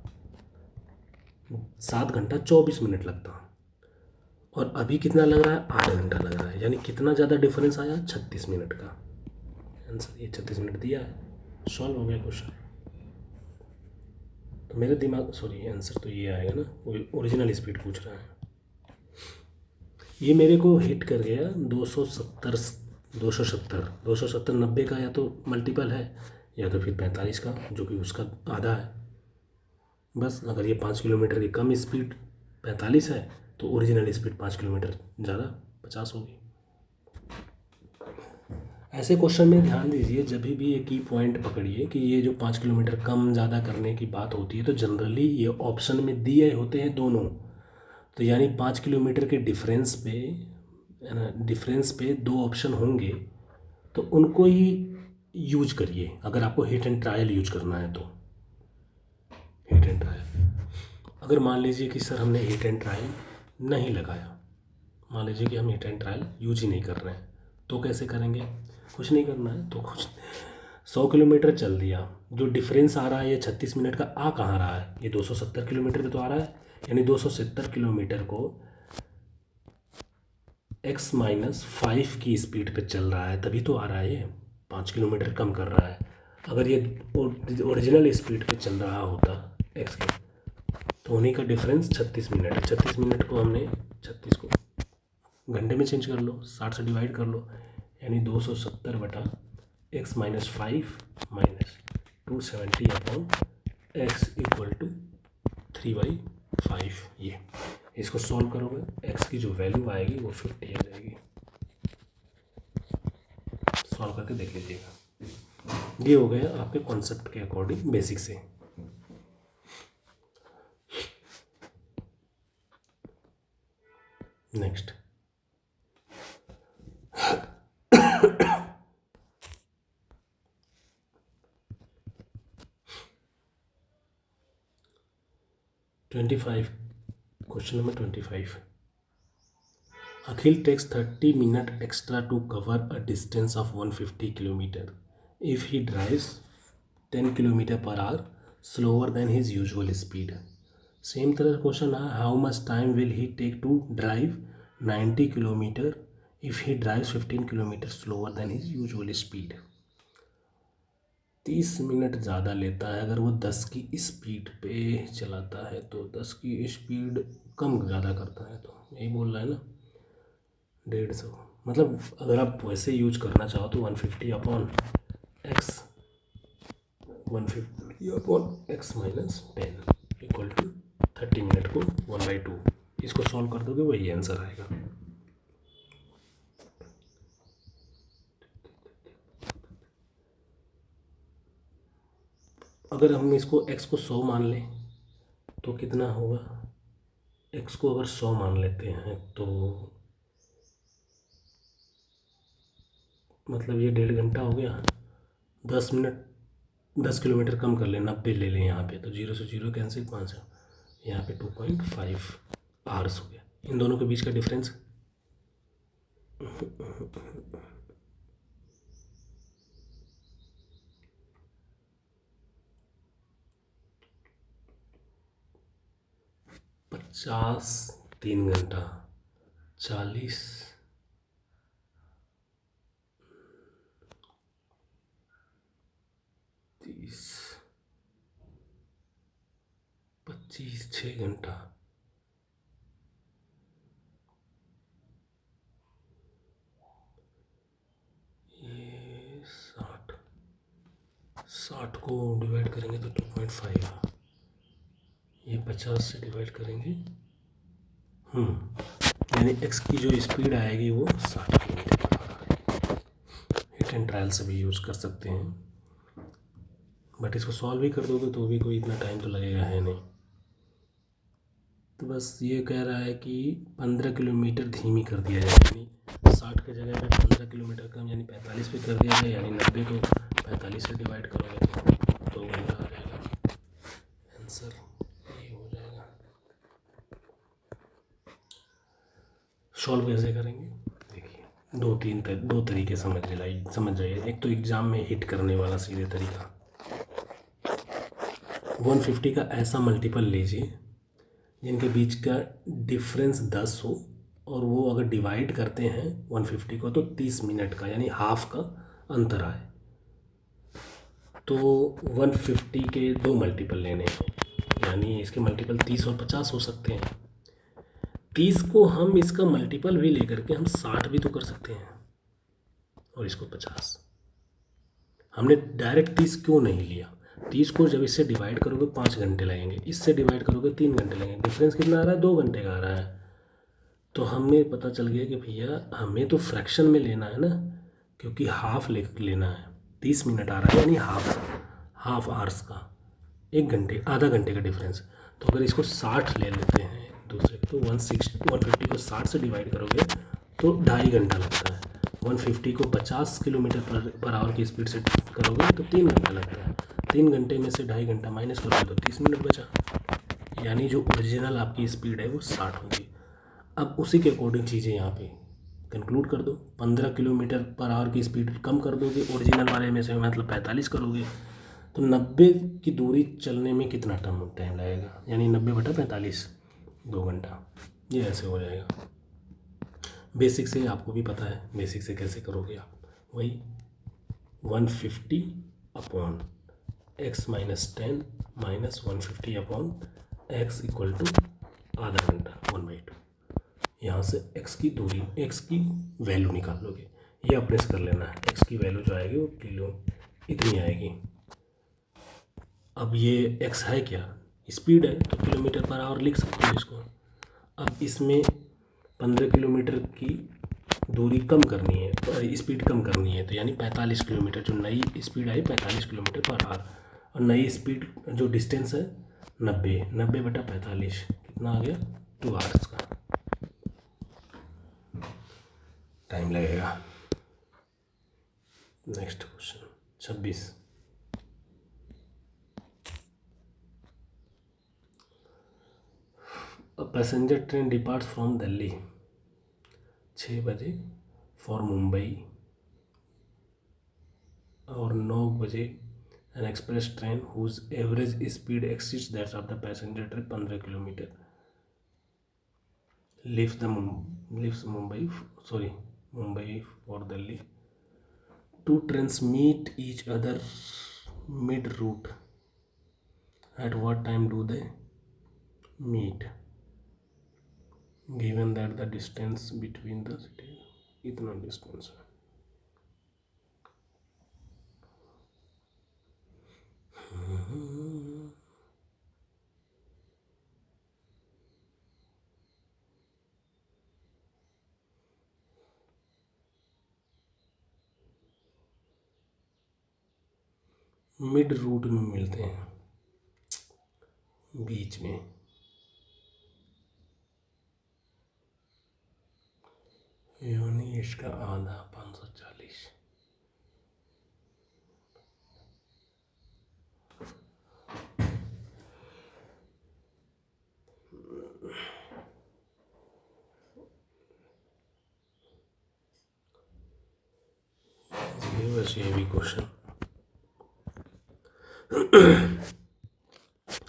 7 घंटा 24 मिनट लगता। और अभी कितना लग रहा है? 8 घंटा लग रहा है। यानी कितना ज़्यादा डिफरेंस आया? 36 मिनट का। आंसर ये 36 मिनट दिया है। सॉल्व हो गया क्वेश्चन। तो मेरे दिमाग, सॉरी, आंसर तो ये आएगा ना, ओरिजिनल स्पीड पूछ रहा है। ये मेरे को हिट कर गया 270। 270 90 का या तो मल्टीपल है या तो फिर 45 का, जो कि उसका आधा है। बस अगर ये 5 किलोमीटर की कम स्पीड 45 है तो ओरिजिनल स्पीड 5 किलोमीटर ज़्यादा 50 होगी। ऐसे क्वेश्चन में ध्यान दीजिए, जब भी ये की पॉइंट पकड़िए कि ये जो 5 किलोमीटर कम ज़्यादा करने की बात होती है तो जनरली ये ऑप्शन में दिए होते हैं दोनों। तो यानी 5 किलोमीटर के डिफरेंस पे, है ना, डिफरेंस पे 2 ऑप्शन होंगे तो उनको ही यूज करिए अगर आपको हिट एंड ट्रायल यूज करना है तो। हिट एंड ट्रायल, अगर मान लीजिए कि सर हमने हिट एंड ट्रायल नहीं लगाया, मान लीजिए कि हम हिट एंड ट्रायल यूज ही नहीं कर रहे हैं, तो कैसे करेंगे? कुछ नहीं करना है तो कुछ 100 किलोमीटर चल दिया, जो डिफरेंस आ रहा है ये 36 मिनट का आ कहाँ रहा है? ये 270 किलोमीटर पे तो आ रहा है। यानी 270 किलोमीटर को x-5 की स्पीड पे चल रहा है, तभी तो आ रहा है ये 5 किलोमीटर कम कर रहा है। अगर ये ओरिजिनल स्पीड पे चल रहा होता x के, तो उन्हीं का डिफरेंस 36 मिनट है। 36 मिनट को हमने 36 को घंटे में चेंज कर लो, 60 से डिवाइड कर लो, यानी 270/x-5 - 270/x = 3/5। ये इसको सॉल्व करोगे, x की जो वैल्यू आएगी वो 50 आ जाएगी। सॉल्व करके देख लीजिएगा। ये हो गया आपके कॉन्सेप्ट के अकॉर्डिंग बेसिक से। Next, question number 25। Akhil takes 30 minutes extra to cover a distance of 150 kilometers if he drives 10 km/h slower than his usual speed. Same तरह क्वेश्चन है, how much time will he take to drive 90 kilometre if he drives 15 kilometre slower than his usual speed. 30 minute ज़्यादा लेता है अगर वो 10 की स्पीड पे चलाता है, तो 10 की स्पीड कम ज़्यादा करता है, तो यही बोल रहा है ना 150। मतलब अगर आप वैसे यूज करना चाहो तो 150/x, 150/x - 10 = 30 मिनट को 1/2। इसको सॉल्व कर दोगे वही आंसर आएगा। अगर हम इसको x को 100 मान लें तो कितना होगा? x को अगर 100 मान लेते हैं तो मतलब ये 1.5 घंटा हो गया। 10 मिनट 10 किलोमीटर कम कर लें, 90 ले लें यहाँ पे, तो 0 से 0 कैंसिल, 5 यहाँ पे 2.5 आवर्स हो गया। इन दोनों के बीच का डिफरेंस 50 3 घंटा 40 30 25 6 घंटा, ये 60 को डिवाइड करेंगे तो 2.5, ये 50 से डिवाइड करेंगे, यानी x की जो स्पीड आएगी वो 60 किलोमीटर। हिट एंड ट्रायल से भी यूज़ कर सकते हैं, बट इसको सॉल्व भी कर दोगे तो भी कोई इतना टाइम तो लगेगा है नहीं। तो बस ये कह रहा है कि 15 किलोमीटर धीमी कर दिया जाए, यानी 60 की जगह पे 15 किलोमीटर कम, यानी 45 पे कर दिया जाए, यानी 90 को 45 से डिवाइड करोगे तो 2 घंटा आ जाएगा। आंसर ये हो जाएगा। सॉल्व कैसे करेंगे देखिए, दो तरीके समझ जाइए। एक तो एग्ज़ाम में हिट करने वाला सीधे तरीका, 150 का ऐसा मल्टीपल लीजिए जिनके बीच का डिफरेंस 10 हो, और वो अगर डिवाइड करते हैं 150 को तो 30 मिनट का यानी हाफ का अंतर आए। तो 150 के दो मल्टीपल लेने हैं, यानी इसके मल्टीपल 30 और 50 हो सकते हैं। 30 को हम इसका मल्टीपल भी लेकर के हम 60 भी तो कर सकते हैं, और इसको 50। हमने डायरेक्ट 30 क्यों नहीं लिया? 30 को जब इससे डिवाइड करोगे 5 घंटे लगेंगे, इससे डिवाइड करोगे 3 घंटे लगेंगे, डिफरेंस कितना आ रहा है? 2 घंटे का आ रहा है। तो हमें पता चल गया कि भैया हमें तो फ्रैक्शन में लेना है ना, क्योंकि हाफ लेना है। 30 मिनट आ रहा है यानी हाफ आवर्स का, 1 घंटे, आधा घंटे का डिफरेंस। तो अगर इसको 60 ले लेते हैं दूसरे, तो 150 को 60 से डिवाइड करोगे तो 2.5 घंटा लगता है। 150 को 50 किलोमीटर पर आवर की स्पीड से करोगे तो 3 घंटा लगता है। 3 घंटे में से 2.5 घंटा माइनस करोगे तो 30 मिनट बचा, यानी जो ओरिजिनल आपकी स्पीड है वो 60 होगी। अब उसी के अकॉर्डिंग चीज़ें यहाँ पे कंक्लूड कर दो। 15 किलोमीटर पर आवर की स्पीड कम कर दोगे ओरिजिनल वाले में से, मतलब 45 करोगे, तो 90 की दूरी चलने में कितना टाइम लगेगा, यानी 90/45, 2 घंटा। ये ऐसे हो जाएगा। बेसिक से आपको भी पता है, बेसिक से कैसे करोगे आप, वही 150 upon x minus 10 minus 150 upon x equal to आधा घंटा 1/2। यहाँ से x की दूरी, x की वैल्यू निकाल लोगे। ये अपने से कर लेना है, x की वैल्यू जो आएगी वो किलो इतनी आएगी। अब ये x है क्या? स्पीड है, तो किलोमीटर पर आवर लिख सकते हो इसको। अब इसमें 15 किलोमीटर की दूरी कम करनी है, स्पीड कम करनी है, तो यानी 45 किलोमीटर, जो नई speed I 45 kilometre per our, और नई स्पीड जो डिस्टेंस है 90/45 कितना आ गया? 2 आवर्स का टाइम लगेगा। Next question 26। A passenger train departs from Delhi 6 बजे फॉर मुंबई, और 9 बजे an express train whose average speed exceeds that of the passenger train 15 kilometre leaves Mumbai for Delhi. Two trains meet each other mid-route. At what time do they meet? Given that the distance between the cities, इतना distance है। मिड रूट में मिलते हैं, बीच में। यानी इसका आधा 540। बस ये भी क्वेश्चन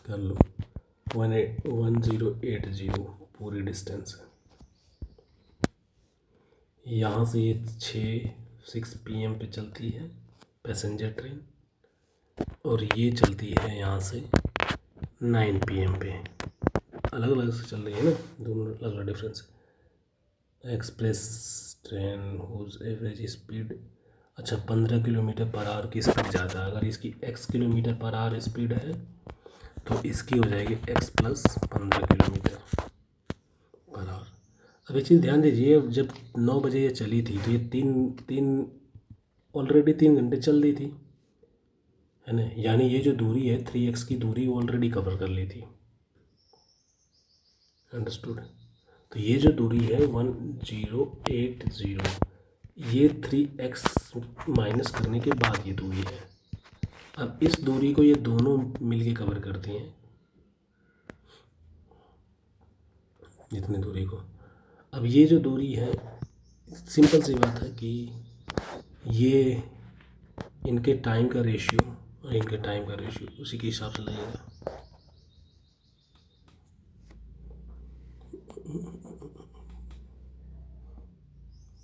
कर लो। 1080 पूरी डिस्टेंस है। यहाँ से ये 6 PM पे चलती है पैसेंजर ट्रेन, और ये चलती है यहाँ से 9 PM पे। अलग अलग से चल रही है ना, दोनों अलग अलग difference. Express train whose average speed, अच्छा 15 किलोमीटर पर आवर की स्पीड ज़्यादा, अगर इसकी x kilometre per our speed है तो इसकी हो जाएगी x plus 15 kilometre per our. अब एक चीज़ ध्यान दीजिए, जब 9 बजे ये चली थी तो ये तीन ऑलरेडी 3 घंटे चल रही थी, है ना, यानी ये जो दूरी है 3x की दूरी ऑलरेडी कवर कर ली थी। अंडरस्टूड? तो ये जो दूरी है 1080, ये 3x माइनस करने के बाद ये दूरी है। अब इस दूरी को ये दोनों मिलके कवर करती हैं, जितनी दूरी को। अब ये जो दूरी है, सिंपल सी बात है कि ये इनके टाइम का रेशियो और इनके टाइम का रेशियो उसी के हिसाब से लगेगा।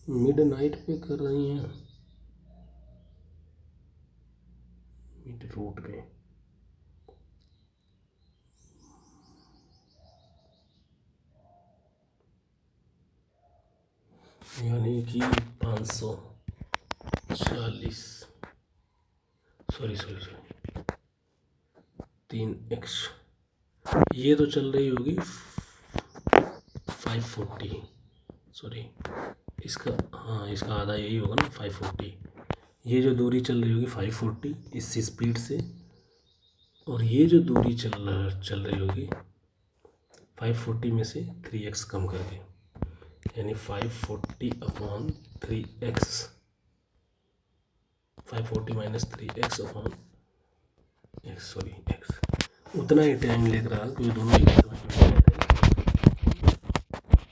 मिड नाइट पे कर रही हैं, मिड रूट पे, यानी कि 540, सॉरी 3x, ये तो चल रही होगी 540, सॉरी इसका, हाँ इसका आधा यही होगा ना 540। ये जो दूरी चल रही होगी 540 इस स्पीड से, और ये जो दूरी चल रही होगी 540 में से 3x कम करके, यानी 540/3x, 540 minus 3x upon x, sorry x, उतना ही टाइम लग रहा क्योंकि दोनों एक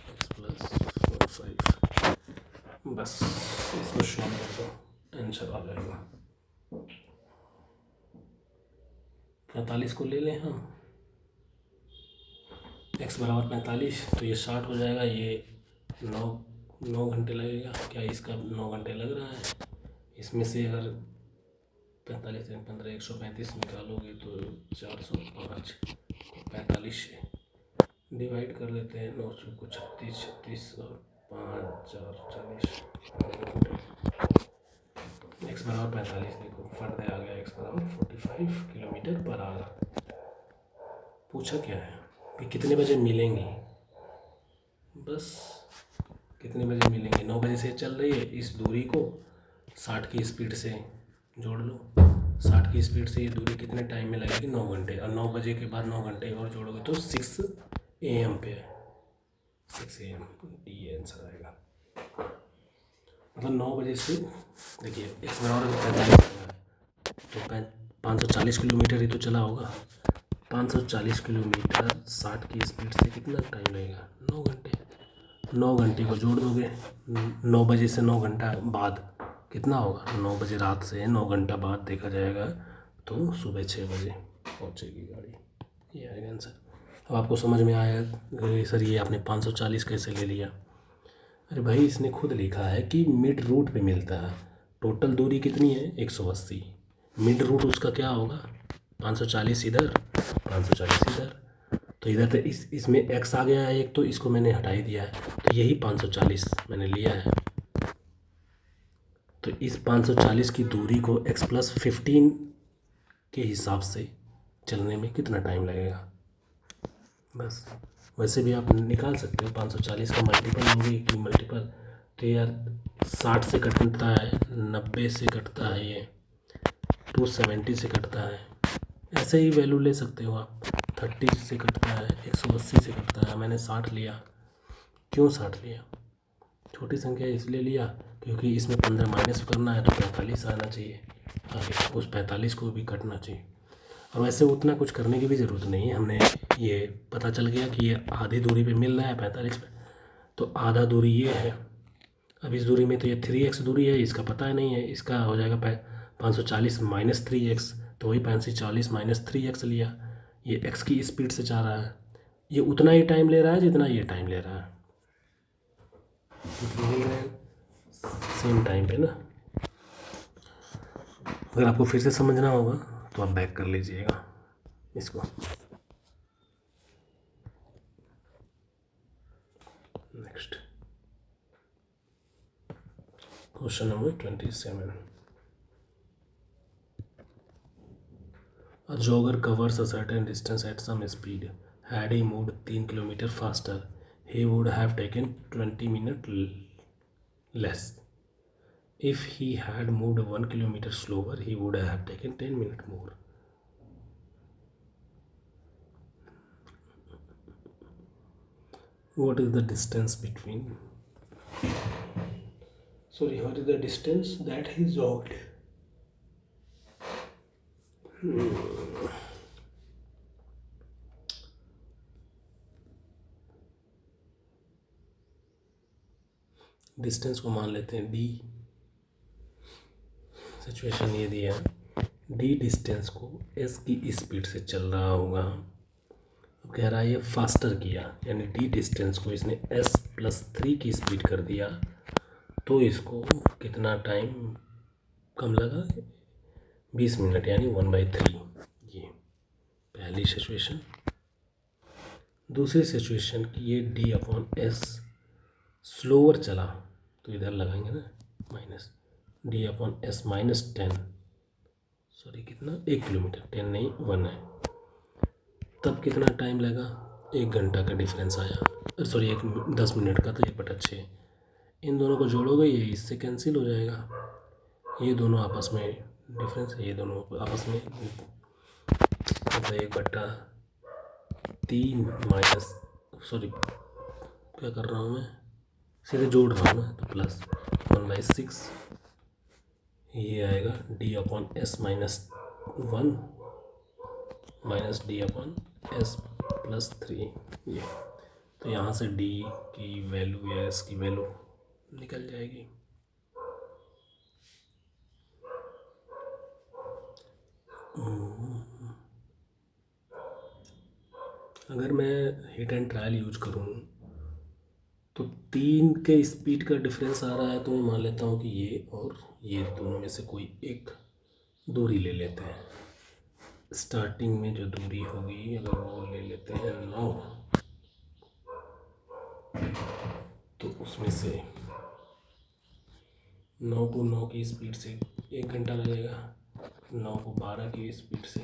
एक्स प्लस 4 5, बस इसको शॉर्ट कर दो, आंसर आ जाएगा। 45 को ले लें हम, x बराबर 45, तो ये 60 हो जाएगा, ये 9 घंटे लगेगा। क्या इसका 9 घंटे लग रहा है? इसमें से अगर 45 से 15 135 निकालोगे तो 405 को 45 से डिवाइड कर देते हैं, 9 को 36 36 और 5 4 40, x बराबर 45, देखो फट आ गया, x बराबर 45 किलोमीटर पर आवर। पूछा क्या है कि कितने बजे मिलेंगी, बस कितने बजे मिलेंगे, 9 बजे से चल रही है, इस दूरी को 60 की स्पीड से जोड़ लो, 60 की स्पीड से ये दूरी कितने टाइम में लगेगी, 9 घंटे, और 9 बजे के बाद 9 घंटे और जोड़ोगे तो 6 AM पे है, 6 AM, ये आंसर आएगा। मतलब 9 बजे से, देखिए x बराबर 45 है, तो 540 किलोमीटर ही तो चला होगा, 540 किलोमीटर 60 की स्पीड से कितना टाइम लगेगा, 9 घंटे। 9 घंटे को जोड़ दोगे, 9 बजे से 9 घंटा बाद कितना होगा, 9 बजे रात से 9 घंटा बाद देखा जाएगा तो सुबह 6 बजे पहुंचेगी गाड़ी, ये आएगा आंसर। अब आपको समझ में आया सर ये आपने 540 कैसे ले लिया? अरे भाई इसने खुद लिखा है कि मिड रूट पे मिलता है, टोटल दूरी कितनी है 180, मिड रूट उसका क्या होगा 540 इधर 540 इधर, तो इधर तो इसमें x आ गया है एक, तो इसको मैंने हटा ही दिया है, तो यही 540 मैंने लिया है। तो इस 540 की दूरी को x प्लस 15 के हिसाब से चलने में कितना टाइम लगेगा, बस। वैसे भी आप निकाल सकते हो 540 का मल्टीपल लोगे कि मल्टीपल, तो यार 60 से कटता है, 90 से कटता है, ये 270 से कटता है, ऐसे ही वैल्यू ले सकते हो आप, 30 से कटता है, 180 से कटता है, मैंने 60 लिया। क्यों 60 लिया? छोटी संख्या इसलिए लिया क्योंकि इसमें 15 माइनस करना है तो 45 आना चाहिए, आगे उस 45 को भी कटना चाहिए। और वैसे उतना कुछ करने की भी ज़रूरत नहीं है, हमने ये पता चल गया कि ये आधी दूरी पे मिल रहा है 45 पे, तो आधा दूरी ये है। अब इस दूरी में तो ये 3x दूरी है, इसका पता ही नहीं है, इसका हो जाएगा 540 माइनस 3x, तो वही 540 माइनस 3x लिया, ये x की स्पीड से जा रहा है, ये उतना ही टाइम ले रहा है जितना ये टाइम ले रहा है, सेम टाइम पे ना। अगर आपको फिर से समझना होगा तो आप बैक कर लीजिएगा इसको। Next question number 27। A jogger covers a certain distance at some speed. Had he moved 3 km faster, he would have taken 20 minutes less. If he had moved 1 km slower, he would have taken 10 minutes more. What is the distance between? Sorry, what is the distance that he jogged? Distance को मान लेते हैं डी। सिचुएशन ये दिया, डी डिस्टेंस को एस की स्पीड से चल रहा होगा। अब कह रहा है ये फास्टर किया, यानी डी डिस्टेंस को इसने s+3 की स्पीड कर दिया, तो इसको कितना टाइम कम लगा, 20 मिनट, यानी 1/3। ये पहली सिचुएशन। दूसरी सिचुएशन की ये d/s स्लोअर चला, तो इधर लगाएंगे ना माइनस, d/s -10, सॉरी कितना, 1 किलोमीटर, 10 नहीं 1 है। तब कितना टाइम लगा, 1 घंटा का डिफरेंस आया, सॉरी 10 मिनट का, तो 1/6। इन दोनों को जोड़ोगे ये इससे कैंसिल हो जाएगा, ये दोनों आपस में डिफरेंस है, ये दोनों आपस में, मतलब 1/3 माइनस, सॉरी क्या कर रहा हूँ मैं, सीधे जोड़ रहा हूँ ना, तो प्लस 1/6, ये आएगा d/s -1 माइनस d/s+3। ये तो यहाँ से d की वैल्यू या s की वैल्यू निकल जाएगी। अगर मैं हिट एंड ट्रायल यूज करूँ तो 3 के स्पीड का डिफरेंस आ रहा है, तो मैं मान लेता हूँ कि ये और ये दोनों में से कोई एक दूरी ले लेते हैं। स्टार्टिंग में जो दूरी होगी अगर वो ले लेते हैं 9, तो उसमें से 9 को 9 की स्पीड से 1 घंटा लगेगा, 9 को 12 की स्पीड से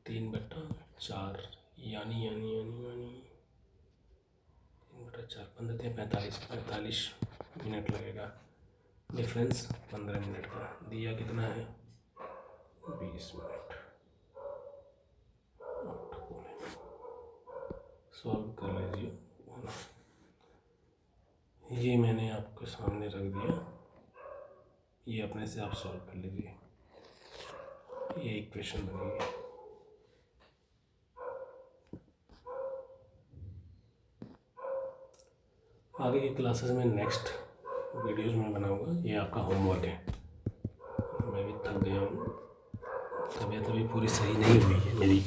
3/4, यानी 3/4, 45 मिनट लगेगा। डिफरेंस 15 मिनट का दिया, कितना है 20 मिनट। सॉल्व कर लीजिए, ये मैंने आपके सामने रख दिया, ये अपने से आप सॉल्व कर लीजिए, ये इक्वेशन बनेगी। आगे की क्लासेस में नेक्स्ट वीडियोस में बनाऊंगा, ये आपका होमवर्क है। मैं भी थक गया हूँ, तबीयत अभी पूरी सही नहीं हुई है मेरी।